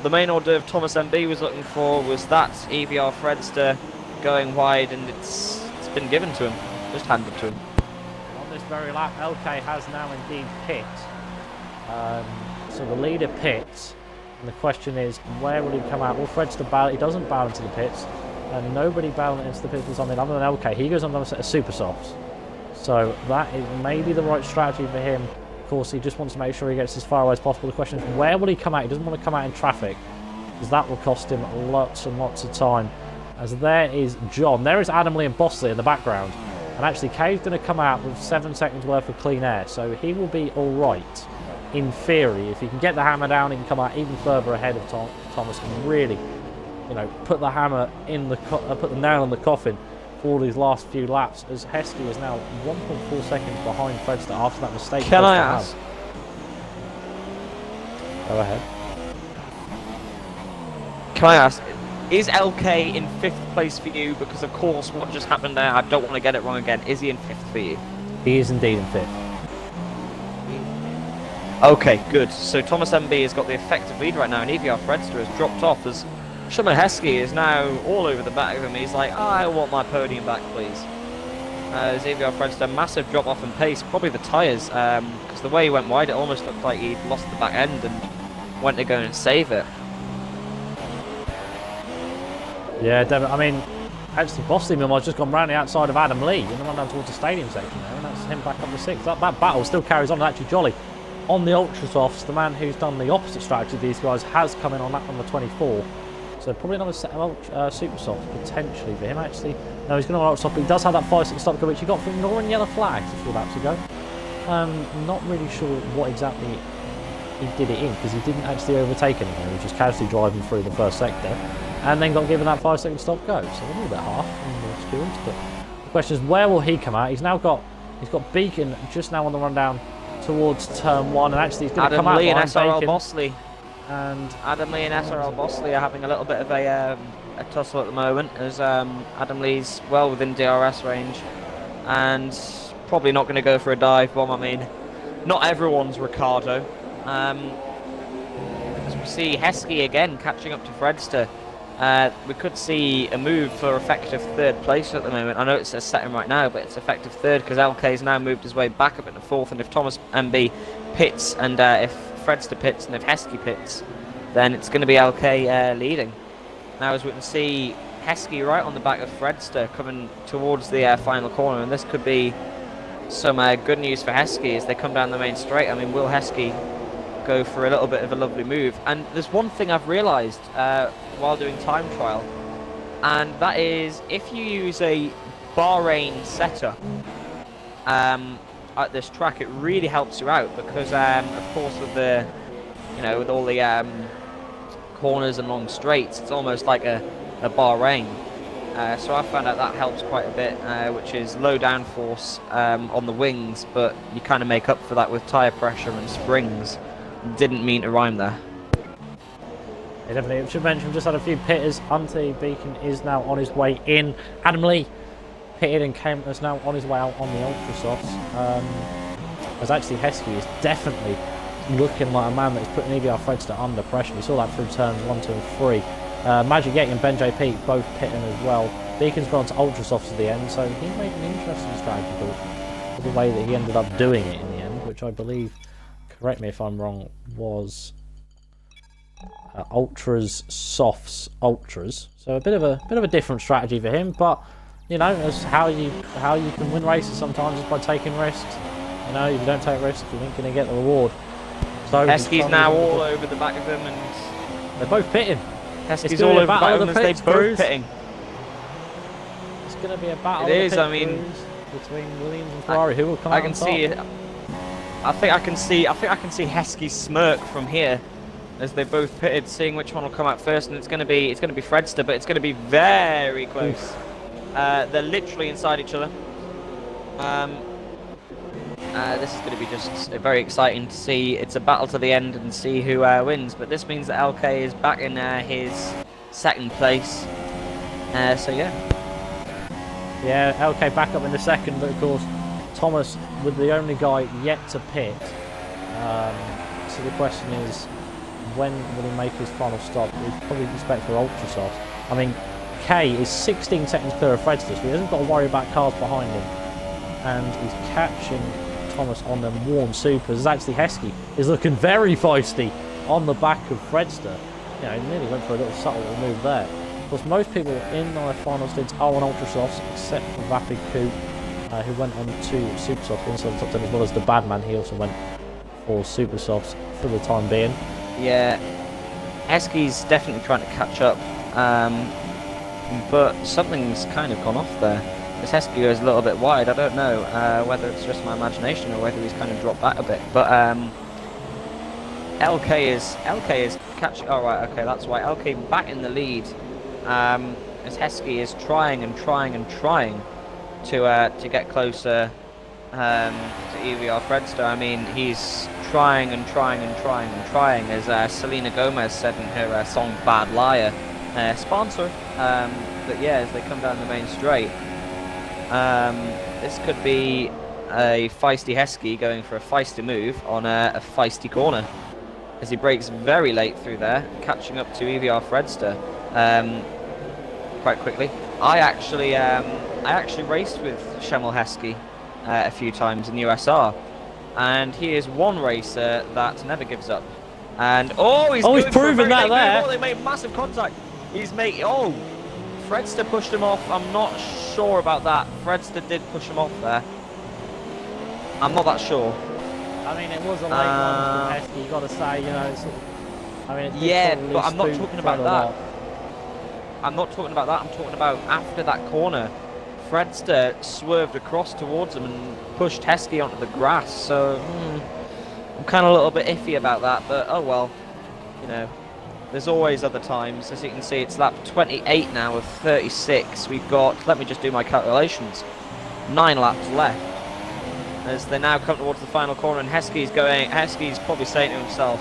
B: the main hors d'oeuvre Thomas MB was looking for was that EVR Fredster going wide, and it's been given to him, just handed to him.
A: On this very lap, LK has now indeed pit. So the leader pits, and the question is, where will he come out? Well, Fredster bow, he doesn't bow into the pits, and nobody bowing into the pits was something other than LK. He goes on a set of super softs. So that is maybe the right strategy for him. Of course, he just wants to make sure he gets as far away as possible. The question is, where will he come out? He doesn't want to come out in traffic, because that will cost him lots and lots of time. As there is John. There is Adam Lee and Bosley in the background. And actually, Kay's going to come out with 7 seconds worth of clean air. So he will be alright, in theory. If he can get the hammer down, he can come out even further ahead of Thomas and really, you know, put the hammer in the put the nail in the coffin for all these last few laps, as Heskey is now 1.4 seconds behind Fredster after that mistake.
B: Can I ask?
A: Go ahead.
B: Can I ask, is LK in 5th place for you? Because of course what just happened there, I don't want to get it wrong again. Is he in 5th for you?
A: He is indeed in 5th.
B: Okay, good. So Thomas MB has got the effective lead right now, and EVR Fredster has dropped off as Shimon Heskey is now all over the back of him. He's like, I want my podium back, please. As EVR Fredster, massive drop off in pace, probably the tyres, because the way he went wide, it almost looked like he'd lost the back end and went to go and save it.
A: Yeah, definitely. I mean, actually, Bosley has just gone round the outside of Adam Lee and run down towards the stadium section there, and that's him back up to 6th. That battle still carries on. Actually, Jolly on the Ultra Softs, the man who's done the opposite strategy of these guys, has come in on that number 24. So probably another set of super softs potentially for him. Actually, no, he's going to Ultra Soft, but he does have that 5-6 stop go, which he got from ignoring yellow flags a few laps ago. Not really sure what exactly he did it in, because he didn't actually overtake anyone. He was just casually driving through the first sector, and then got given that 5-second stop go. So a little bit half from the experience. But the question is, where will he come out? He's got Beacon just now on the run down towards turn 1, and actually he's going to come out
B: Adam Lee and
A: behind
B: SRL
A: Bacon.
B: Bosley.
A: And
B: Adam Lee and SRL Bosley are having a little bit of a tussle at the moment, as Adam Lee's well within DRS range and probably not going to go for a dive bomb. I mean, not everyone's Ricardo. As we see Heskey again catching up to Fredster. We could see a move for effective third place at the moment. I know it says second right now, but it's effective third because LK's now moved his way back up into fourth, and if Thomas MB pits and if Fredster pits and if Heskey pits, then it's going to be LK leading. Now, as we can see, Heskey right on the back of Fredster coming towards the final corner, and this could be some good news for Heskey as they come down the main straight. I mean, will Heskey go for a little bit of a lovely move? And there's one thing I've realised while doing time trial, and that is if you use a Bahrain setup at this track, it really helps you out because, of course, with the with all the corners and long straights, it's almost like a Bahrain. So I found out that helps quite a bit, which is low downforce on the wings, but you kind of make up for that with tyre pressure and springs. Didn't mean to rhyme there.
A: Yeah, definitely. I should mention, just had a few pitters. Hunty Beacon is now on his way in. Adam Lee pitted and is now on his way out on the Ultra Softs. As actually Heskey is definitely looking like a man that is putting EBR Fredster under pressure. We saw that through turns 1, 2 and 3. Magic Yeti and Ben JP both pitting as well. Beacon's gone to Ultra Softs at the end, so he made an interesting strategy for the way that he ended up doing it in the end, which I believe, correct me if I'm wrong, was Ultras, Softs, Ultras. So a bit of a different strategy for him, but as how you can win races sometimes is by taking risks. If you don't take risks, you ain't gonna get the reward. So
B: Heskey's now all over the back of him, and
A: they're both pitting.
B: Heskey's all over the back of them as they're both pitting.
A: It's gonna be a battle.
B: It is. I mean,
A: between Williams and Ferrari, who will come out on top?
B: I think I can see Heskey smirk from here as they both pitted, seeing which one will come out first, and it's going to be Fredster, but it's going to be very close. They're literally inside each other. This is going to be just very exciting to see. It's a battle to the end and see who wins, but this means that LK is back in his second place. So yeah,
A: LK back up in the second, but of course Thomas was the only guy yet to pit. So the question is, when will he make his final stop? We probably expect for Ultra Soft. I mean, K is 16 seconds clear of Fredster, so he hasn't got to worry about cars behind him. And he's catching Thomas on them warm supers. Actually, Heskey is looking very feisty on the back of Fredster. He nearly went for a little subtle move there. Of course, most people in their final stints are on Ultra Softs, except for Vapid Coupe, who went on to Super Softs inside the top 10, as well as the Badman. He also went for Super Softs for the time being.
B: Yeah, Heskey's definitely trying to catch up, but something's kind of gone off there. This Heskey goes a little bit wide. I don't know whether it's just my imagination or whether he's kind of dropped back a bit. But LK is catching. Oh right, okay, that's why LK back in the lead. As Heskey is trying to get closer to EVR Fredster. I mean, he's trying as Selena Gomez said in her song Bad Liar, sponsor. But yeah, as they come down the main straight, this could be a feisty Heskey going for a feisty move on a feisty corner as he brakes very late through there, catching up to EVR Fredster quite quickly. I actually raced with Shemel Heskey a few times in USR, and he is one racer that never gives up. And he's
A: proven that there.
B: They made massive contact. Fredster pushed him off. I'm not sure about that. Fredster did push him off there. I'm not that sure.
A: I mean, it was a late one from Heskey, you got to say,
B: but I'm not talking about that. I'm talking about after that corner. Fredster swerved across towards him and pushed Heskey onto the grass, so I'm kind of a little bit iffy about that, but oh well, there's always other times. As you can see, it's lap 28 now of 36. We've got, let me just do my calculations, 9 laps left as they now come towards the final corner, and Heskey's probably saying to himself,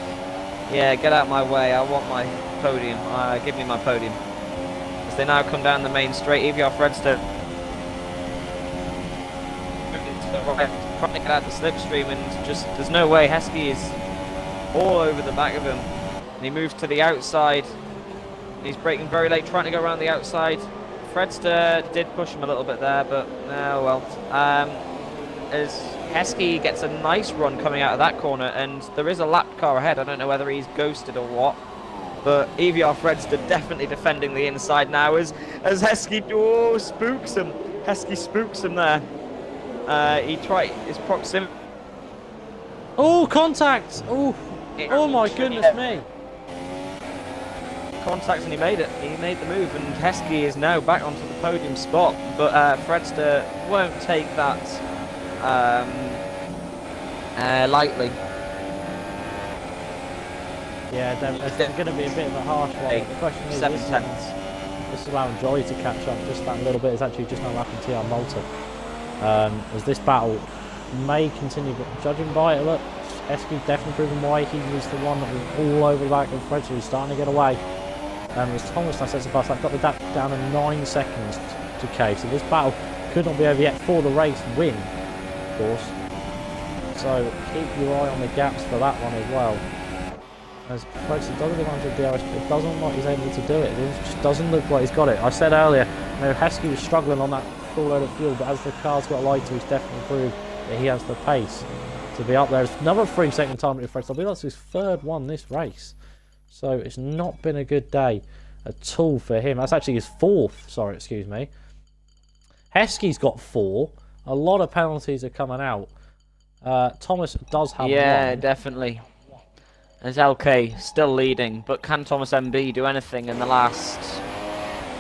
B: Yeah, get out my way. I want my podium. Give me my podium. As they now come down the main straight, EVR Fredster trying to get out the slipstream, and just there's no way. Heskey is all over the back of him, and he moves to the outside. He's braking very late, trying to go around the outside. Fredster did push him a little bit there, but oh well. As Heskey gets a nice run coming out of that corner, and there is a lapped car ahead. I don't know whether he's ghosted or what, but EVR Fredster definitely defending the inside now as Heskey spooks him. Heskey spooks him there. He tried his proximity.
A: Oh, contact! Oh, oh my goodness me!
B: Contacts, and he made it. He made the move, and Heskey is now back onto the podium spot. But Fredster won't take that lightly.
A: Yeah, it's going to be a bit of a harsh one. The question is,
B: 7
A: this
B: tenths.
A: is allowing Jolly to catch up just that little bit. It's actually just not lapping TR Malta. As this battle may continue, but judging by it, look, Heskey definitely proving why he was the one that was all over the back of Fredster, who's starting to get away. As Thomas now says the fast lap, got the gap down to 9 seconds to K. So this battle could not be over yet for the race win, of course. So keep your eye on the gaps for that one as well. As Fredster does get onto the DRS, but it doesn't look like he's able to do it. It just doesn't look like he's got it. I said earlier, you know, Heskey was struggling on that full load of fuel, but as the car's got lighter, he's definitely proved that he has the pace to be up there. It's another 3-second time to Fredster. I believe that's his third one this race. So it's not been a good day at all for him. That's actually his fourth, sorry, excuse me. Heskey's got 4. A lot of penalties are coming out. Thomas does have 1.
B: Yeah, definitely. There's LK still leading, but can Thomas MB do anything in the last,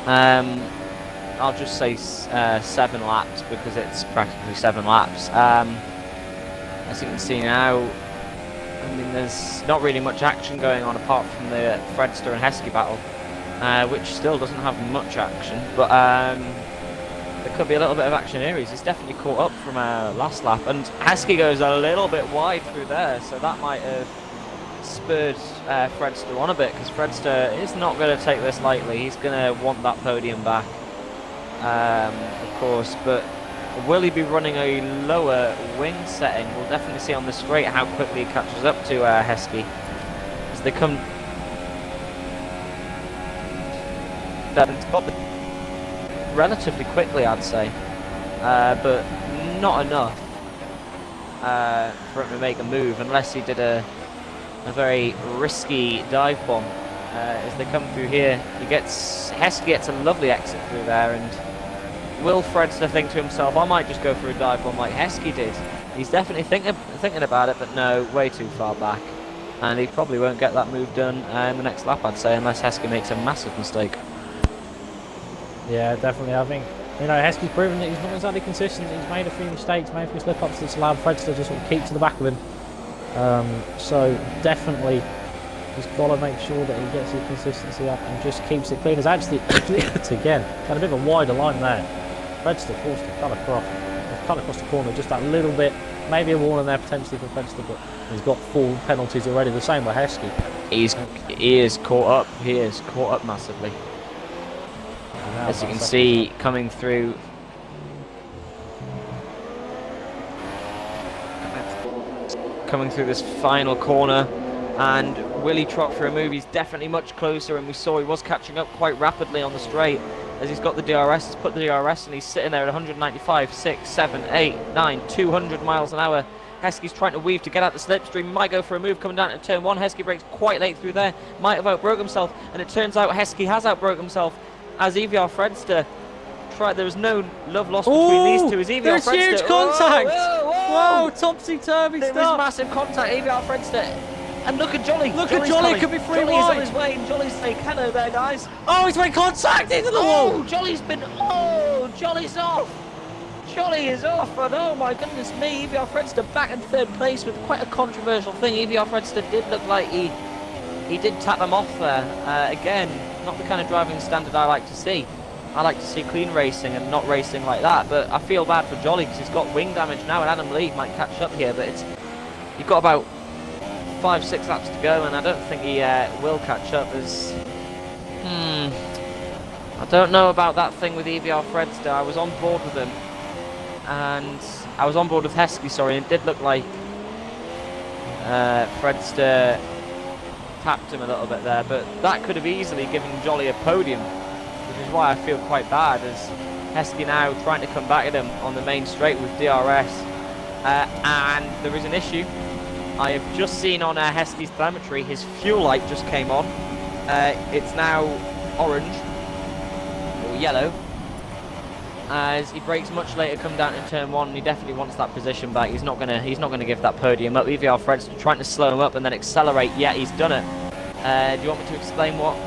B: I'll just say 7 laps, because it's practically 7 laps. As you can see now, I mean, there's not really much action going on apart from the Fredster and Heskey battle, which still doesn't have much action, but there could be a little bit of action here. He's definitely caught up from last lap, and Heskey goes a little bit wide through there, so that might have spurred Fredster on a bit, because Fredster is not going to take this lightly. He's going to want that podium back, of course, but will he be running a lower wing setting? We'll definitely see on the straight how quickly he catches up to Heskey as they come relatively quickly, I'd say, but not enough for him to make a move, unless he did a very risky dive bomb. As they come through here, Heskey gets a lovely exit through there, and will Fredster think to himself, I might just go for a dive bomb like Heskey did? He's definitely thinking about it, but no, way too far back. And he probably won't get that move done in the next lap, I'd say, unless Heskey makes a massive mistake.
A: Yeah, definitely. I think, you know, Heskey's proven that he's not exactly consistent. He's made a few mistakes, made a few slip-ups that's allowed Fredster to sort of keep to the back of him. So definitely he's got to make sure that he gets his consistency up and just keeps it clean. As actually again, had a bit of a wider line there. Fredster forced to cut across the corner just that little bit. Maybe a warning there potentially for Fredster, but he's got 4 penalties already. The same with Heskey.
B: He is caught up. He is caught up massively. As you can see, coming through this final corner, and will he trot for a move? He's definitely much closer, and we saw he was catching up quite rapidly on the straight as he's got the DRS. He's put the DRS, and he's sitting there at 195, 6, 7, 8, 9, 200 miles an hour. Heskey's trying to weave to get out the slipstream, might go for a move coming down to turn 1. Heskey brakes quite late through there, might have outbroke himself, and it turns out Heskey has outbroke himself as EVR Fredster tried. There was no love lost between these two. As EVR
A: there's
B: Fredster,
A: huge contact!
B: Whoa,
A: topsy-turvy stuff!
B: There was massive contact, EVR Fredster. And look at Jolly.
A: Look at Jolly, could be free
B: Jolly's
A: wide.
B: on his way, and Jolly's saying, hello there, guys.
A: Oh, he's made contact into the wall!
B: Jolly's off. Jolly is off, and oh my goodness me, EVR Fredster back in 3rd place with quite a controversial thing. EVR Fredster did look like he did tap them off there. Again, not the kind of driving standard I like to see. I like to see clean racing and not racing like that, but I feel bad for Jolly because he's got wing damage now, and Adam Lee might catch up here, but you've got about 5-6 laps to go, and I don't think he will catch up. I don't know about that thing with EVR Fredster. I was on board with him, and I was on board with Heskey, sorry, and it did look like Fredster tapped him a little bit there, but that could have easily given Jolly a podium, which is why I feel quite bad, as Heskey now trying to come back at him on the main straight with DRS, and there is an issue. I have just seen on Heskey's telemetry, his fuel light just came on. It's now orange, or yellow, as he brakes much later, come down to turn 1, and he definitely wants that position back. He's not gonna give that podium up. EVR Fred's trying to slow him up and then accelerate. Yeah, he's done it. Do you want me to explain what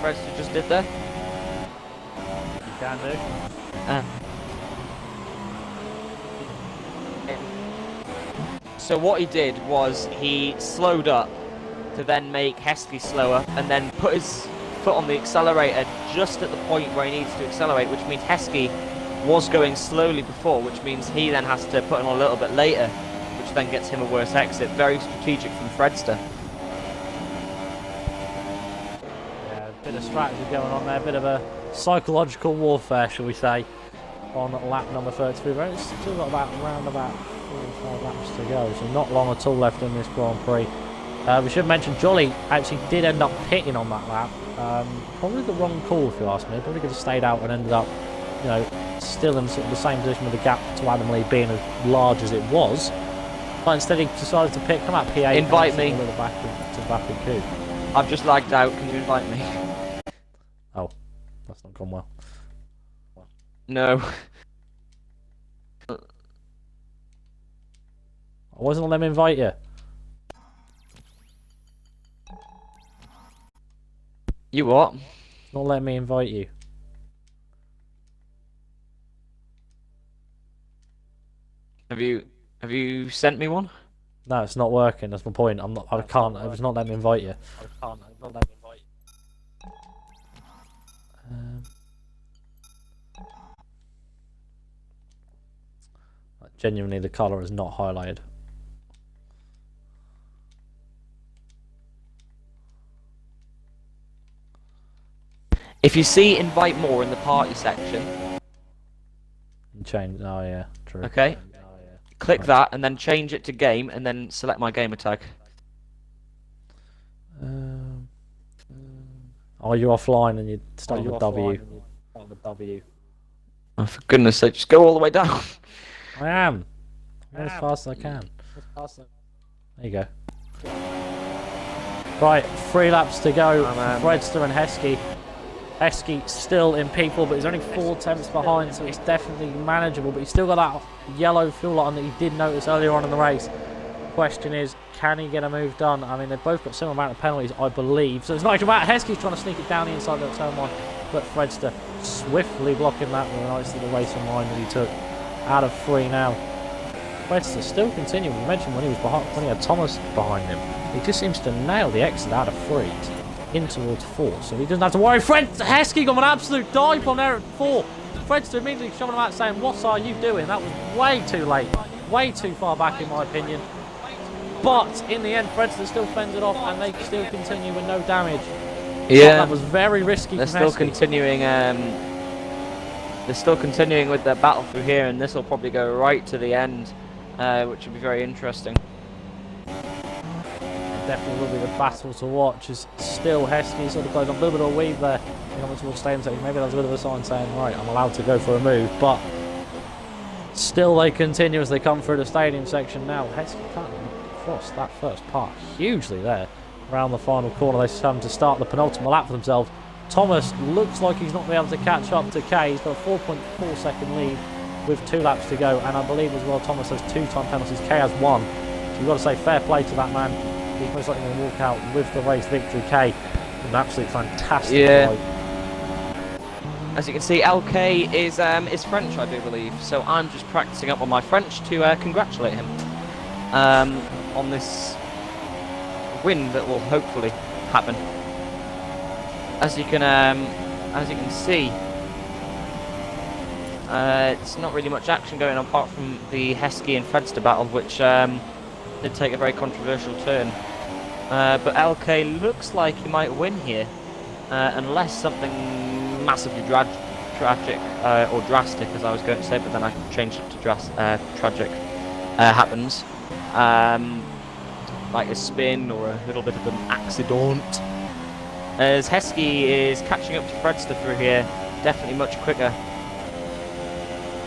B: Fredster just did there?
A: You can do.
B: So what he did was he slowed up to then make Heskey slower, and then put his foot on the accelerator just at the point where he needs to accelerate, which means Heskey was going slowly before, which means he then has to put him on a little bit later, which then gets him a worse exit. Very strategic from Fredster.
A: Yeah, a bit of strategy going on there, a bit of a psychological warfare, shall we say, on lap number 32. But it's still got around about 4 or 5 laps to go, so not long at all left in this Grand Prix. We should mention Jolly actually did end up pitting on that lap. Probably the wrong call, if you ask me. Probably could have stayed out and ended up, you know, still in sort of the same position with the gap to Adam Lee being as large as it was. But instead he decided to pit, come out P8.
B: Invite me.
A: To the back of Coupe.
B: I've just lagged out. Can you invite me?
A: Oh, that's not gone well.
B: No.
A: I wasn't letting him invite you.
B: You what?
A: Not letting me invite you.
B: Have you sent me one?
A: No, it's not working. That's my point. I can't. I was not letting me invite you. Genuinely, the colour is not highlighted.
B: If you see invite more in the party section,
A: Change. Oh yeah, true.
B: okay, click that and then change it to game and then select my gamer tag.
A: Oh, you're offline and you start with W.
B: Oh, for goodness sake, just go all the way down.
A: I am. I'm as fast as I can. There you go. Right, 3 laps to go for Fredster and Heskey. Heskey still in people, but he's only 4 tenths behind, so it's definitely manageable. But he's still got that yellow fuel light on that he did notice earlier on in the race. Question is, can he get a move done? I mean, they've both got similar amount of penalties, I believe. So it's not about Heskey's trying to sneak it down the inside of turn 1, but Fredster swiftly blocking that with a nice little race in line that he took out of 3 now. Fredster still continuing. We mentioned when he was behind, when he had Thomas behind him, he just seems to nail the exit out of 3 in towards 4, so he doesn't have to worry. Heskey got an absolute dive on there at 4. Fredster immediately shoving him out saying, "What are you doing?" That was way too late, way too far back in my opinion. But in the end, Fredster still fends it off, and they still continue with no damage.
B: Yeah,
A: that was very risky.
B: They're still continuing. They're still continuing with their battle through here, and this will probably go right to the end, which will be very interesting.
A: Definitely will be the battle to watch. Is still Heskey sort of goes on a little bit of a weave there. Coming towards stadium section. Maybe that's a bit of a sign saying, right, I'm allowed to go for a move, but still they continue as they come through the stadium section now. Heskey can't cross that first part hugely there. Around the final corner, they come to start the penultimate lap for themselves. Thomas looks like he's not going to be able to catch up to Kay. He's got a 4.4 second lead with 2 laps to go, and I believe as well Thomas has 2 time penalties. Kay has 1. So you've got to say fair play to that man. He's most likely going to walk out with the race victory. Kay, an absolutely fantastic ride.
B: As you can see, LK is French, I do believe. So I'm just practicing up on my French to congratulate him on this win that will hopefully happen. As you can see, it's not really much action going on apart from the Heskey and Fredster battle, which did take a very controversial turn. But LK looks like he might win here, unless something massively tragic or drastic, as I was going to say, but then I changed it to tragic happens. Like a spin or a little bit of an accident. As Heskey is catching up to Fredster through here, definitely much quicker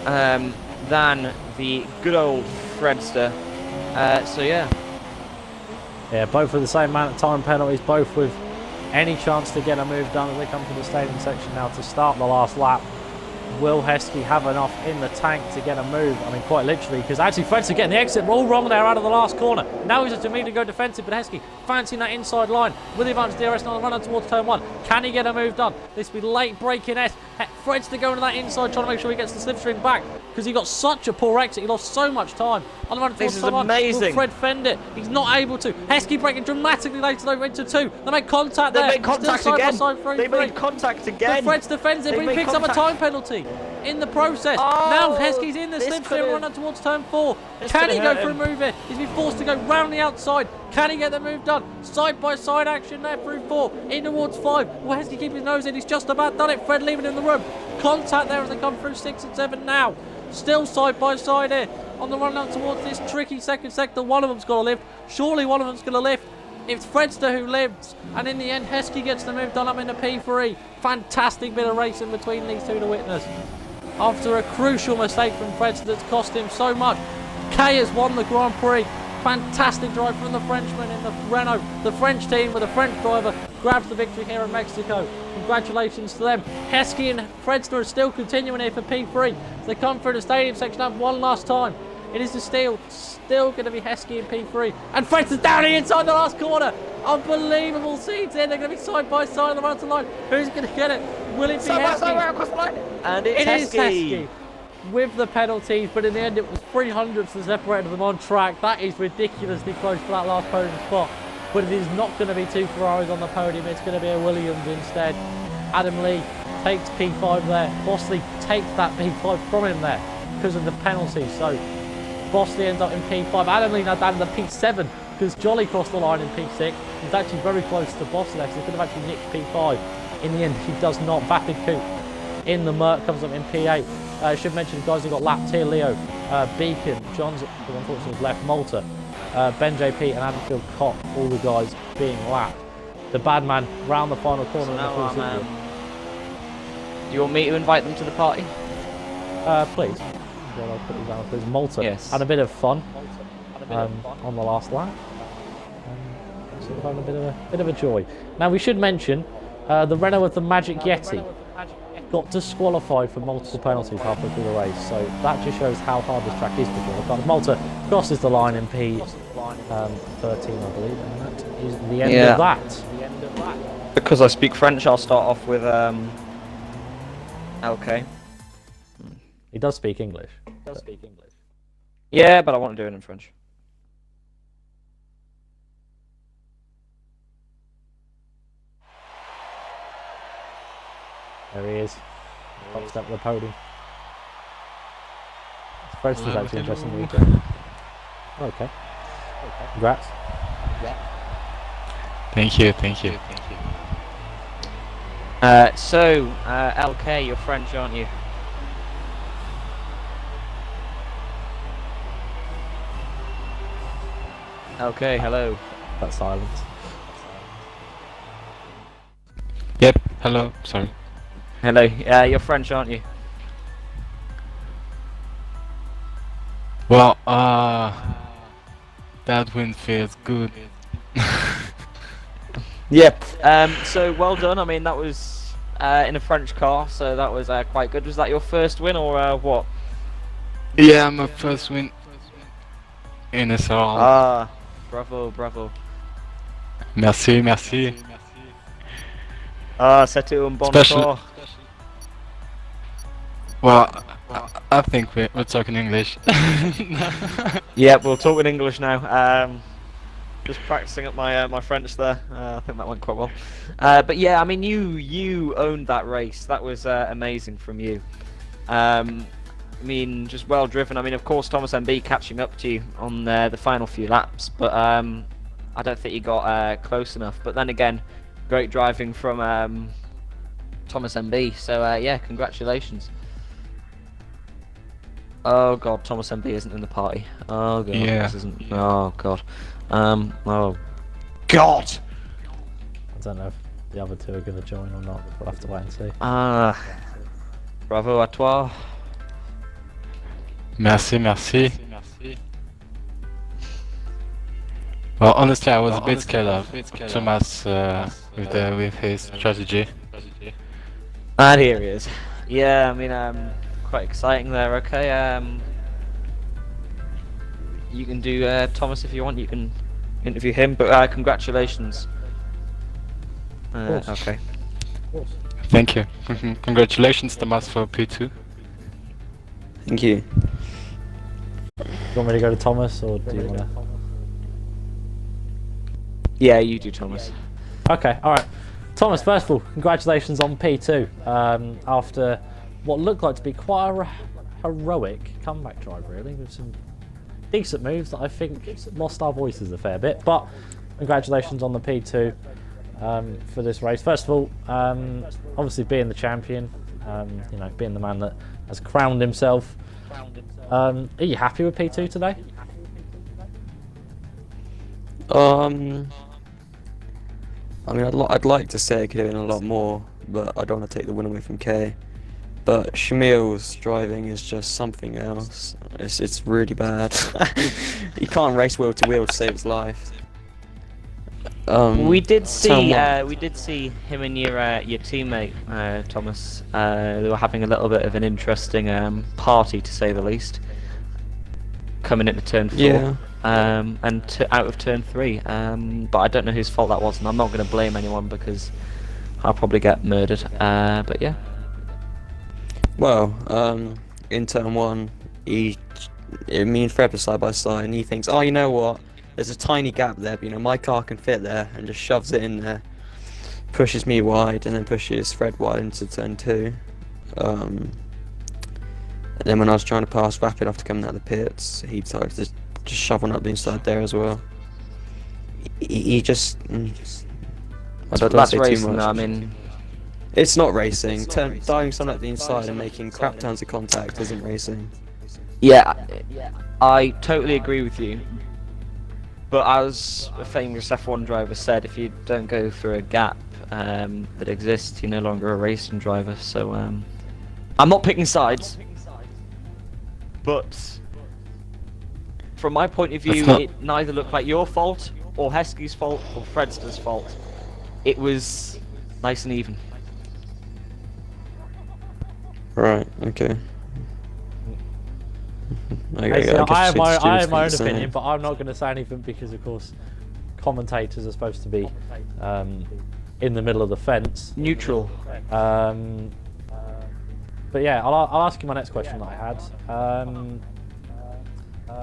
B: than the good old Fredster. So yeah.
A: Yeah, both with the same amount of time penalties, both with any chance to get a move done as they come to the stadium section now to start the last lap. Will Heskey have enough in the tank to get a move? I mean, quite literally, because actually Fredster getting the exit. We're all wrong there out of the last corner. Now he's just immediately go defensive, but Heskey fancying that inside line with the advantage DRS on the run towards turn 1. Can he get a move done? This will be late breaking S. Fredster going to that inside, trying to make sure he gets the slipstream back, because he got such a poor exit. He lost so much time on the run towards turn 1.
B: Amazing.
A: Will Fred fend it? He's not able to. Heskey breaking dramatically later over into 2. They make contact there.
B: They made contact again. They made contact again.
A: Fred's defends it, but he picks up a time penalty in the process. Now Heskey's in the slipstream run up towards turn 4. Can he go for a move here? He's been forced to go round the outside. Can he get the move done? Side by side action there through 4 in towards 5. Will Heskey keep his nose in? He's just about done it. Fred leaving in the room. Contact there as they come through 6 and 7 now. Still side by side here on the run out towards this tricky second sector. One of them's got to lift. Surely one of them's going to lift. It's Fredster who lives, and in the end Heskey gets the move done up into P3. Fantastic bit of racing between these two to witness. After a crucial mistake from Fredster that's cost him so much, Kay has won the Grand Prix. Fantastic drive from the Frenchman in the Renault. The French team with a French driver grabs the victory here in Mexico. Congratulations to them. Heskey and Fredster are still continuing here for P3. As they come through the stadium section up one last time. It is still going to be Heskey in P3. And Fredster's down here inside the last corner. Unbelievable scenes here. They're going to be side by side on the run to line. Who's going to get it? Will it be Heskey?
B: Across the line. And it's
A: Heskey with the penalties, but in the end it was 300ths that separated them on track. That is ridiculously close for that last podium spot. But it is not going to be 2 Ferraris on the podium. It's going to be a Williams instead. Adam Lee takes P5 there. Bossley takes that P5 from him there because of the penalty. So Bossley ends up in P5. Adam Lee now down to P7 because Jolly crossed the line in P6. He's actually very close to Bossley there, so he could have actually nicked P5. In the end, he does not. Vapid Coupe in the Merc comes up in P8. I should mention the guys who got lapped here: Leo, Beacon, John's, who unfortunately left, Malta, Ben JP, and Adamfield Cop, all the guys being lapped. The bad man round the final corner.
B: Do you want me to invite them to the party?
A: Please. Well, I'll put you down, please. Malta.
B: Yes.
A: Had a bit of fun on the last lap. Sort of having a bit of a joy. Now we should mention the Renault with the Magic Yeti got disqualified for multiple penalties halfway through the race, so that just shows how hard this track is to qualify. Malta crosses the line in P13, I believe, and that is the end of that.
B: Because I speak French, I'll start off with LK.
A: He does speak English.
B: Yeah, but I want to do it in French.
A: There he is. Top step of the podium. Fred's was actually interesting to weekend. Okay. Congrats.
C: Thank you.
B: So, LK, you're French, aren't you? LK, hello.
A: That silence.
C: Yep, hello, sorry.
B: Hello, you're French, aren't you?
C: Well, that win feels good.
B: Yep. So well done. I mean, that was in a French car, so that was quite good. Was that your first win or what?
C: Yeah, my first win in SRL.
B: Ah, bravo.
C: Merci.
B: Ah, c'était un bon tour.
C: Well, I think we're talking English.
B: Yeah, we'll talk in English now. Just practicing up my French there. I think that went quite well. But yeah, I mean, you owned that race. That was amazing from you. I mean, just well driven. I mean, of course, Thomas MB catching up to you on the final few laps. But I don't think he got close enough. But then again, great driving from Thomas MB. So yeah, congratulations. Oh god, Thomas MB isn't in the party. Oh god,
C: Yeah.
B: this isn't. Oh god. Oh god.
A: I don't know if the other two are going to join or not. We'll have to wait and see.
B: Bravo à toi.
C: Merci, merci. Well, honestly, I was a bit scared of Thomas with his strategy.
B: And here he is. Yeah, I mean, quite exciting there. Okay, you can do Thomas if you want. You can interview him, but congratulations.
A: course.
B: Okay.
A: Of course.
C: Thank you. Congratulations, Thomas, for P2.
D: Thank you.
A: Do you want me to go to Thomas, or do you want to?
B: Yeah, you do, Thomas.
A: Okay, all right. Thomas, first of all, congratulations on P2. After what looked like to be quite a heroic comeback drive, really, with some decent moves that I think lost our voices a fair bit. But congratulations on the P2 for this race. First of all, obviously being the champion, you know, being the man that has crowned himself. Are you happy with P2 today?
D: I mean, I'd like to say it could have been a lot more, but I don't want to take the win away from Kay. But Shamil's driving is just something else. It's really bad. He can't race wheel to wheel to save his life.
B: We did see
D: somewhat.
B: we did see him and your teammate Thomas. They were having a little bit of an interesting party, to say the least, coming into turn 4.
D: Yeah.
B: And out of turn 3. But I don't know whose fault that was, and I'm not going to blame anyone because I'll probably get murdered. But yeah.
D: Well, in turn 1, me and Fred were side by side, and he thinks, oh, you know what? There's a tiny gap there, but you know, my car can fit there, and just shoves it in there, pushes me wide, and then pushes Fred wide into turn 2. And then when I was trying to pass Rapid after coming out of the pits, he decided to just shove one up the inside there as well. He just... I don't
B: That's
D: say too
B: racing,
D: much.
B: though. I mean,
D: It's not racing. Diving someone up the inside and making crap tons of contact isn't racing.
B: yeah, I totally agree with you. But as a famous F1 driver said, if you don't go through a gap that exists, you're no longer a racing driver. So I'm not picking sides, but from my point of view, it neither looked like your fault or Heskey's fault or Fredster's fault. It was nice and even.
D: Right, okay.
A: I have my own opinion, but I'm not going to say anything because, of course, commentators are supposed to be in the middle of the fence.
B: Neutral.
A: But yeah, I'll ask you my next question that I had.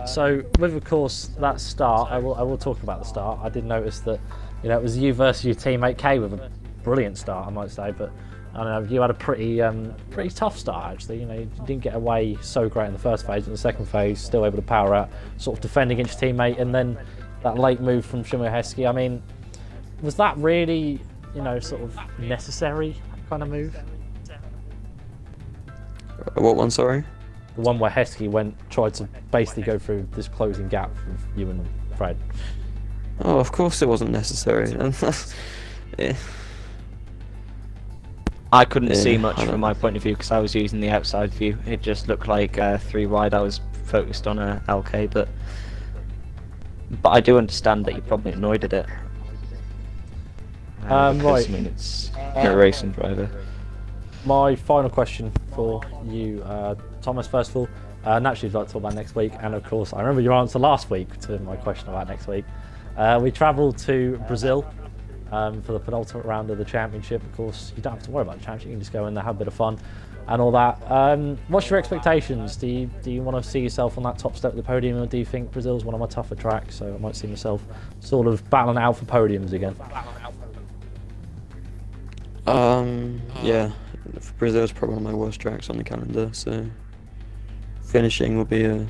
A: So, with of course that start, I will talk about the start. I did notice that, you know, it was you versus your teammate Kay with a brilliant start, I might say, but I don't know, you had a pretty tough start actually. You know, you didn't get away so great in the first phase, in the second phase, still able to power out, sort of defend against your teammate, and then that late move from Shimmer Heskey. I mean, was that really, you know, sort of necessary kind of move?
D: What one, sorry?
A: The one where Heskey tried to basically go through this closing gap with you and Fred.
D: Oh, of course it wasn't necessary. Yeah.
B: I couldn't see
D: Yeah,
B: much
D: I
B: from
D: don't-
B: my point of view because I was using the outside view. It just looked like 3 wide. I was focused on LK, but I do understand that you're probably annoyed at it. Because,
A: right.
B: I mean, it's you're a racing driver.
A: My final question for you, Thomas, first of all, naturally you'd like to talk about next week, and of course I remember your answer last week to my question about next week. We travelled to Brazil for the penultimate round of the championship. Of course, you don't have to worry about the championship, you can just go in there, have a bit of fun and all that. What's your expectations? Do you want to see yourself on that top step of the podium, or do you think Brazil's one of my tougher tracks, so I might see myself sort of battling out for podiums again?
D: Yeah, Brazil's probably one of my worst tracks on the calendar, so finishing will be a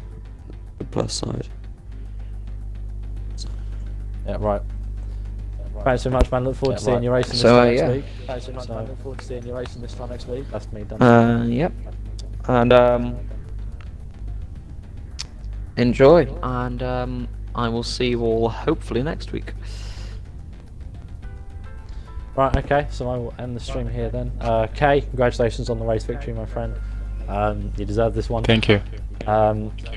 D: plus side.
A: Yeah, right. Thanks so much, man. Look forward to seeing you racing this
B: So,
A: time
B: yeah.
A: next week. Thanks so much, man. Look forward to seeing you racing this time next week. That's me done.
B: Yep. And enjoy. And I will see you all hopefully next week.
A: Right, okay, so I will end the stream here then. Kay, congratulations on the race victory, my friend. You deserve this one.
C: Thank you.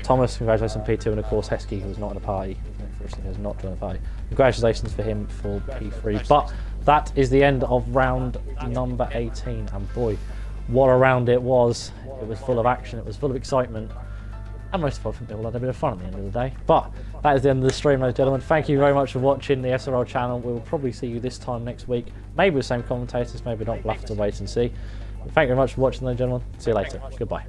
A: Thomas, congratulations on P2, and of course Heskey, who was not in a party. Unfortunately, has not joined a party. Congratulations for him for P3. But that is the end of round number 18, and boy, what a round it was. It was full of action, it was full of excitement, and most of all, I think people had a bit of fun at the end of the day. But that is the end of the stream, ladies and gentlemen. Thank you very much for watching the SRL channel. We will probably see you this time next week. Maybe with the same commentators, maybe not. We'll have to wait and see. But thank you very much for watching, ladies and gentlemen. See you later. Goodbye.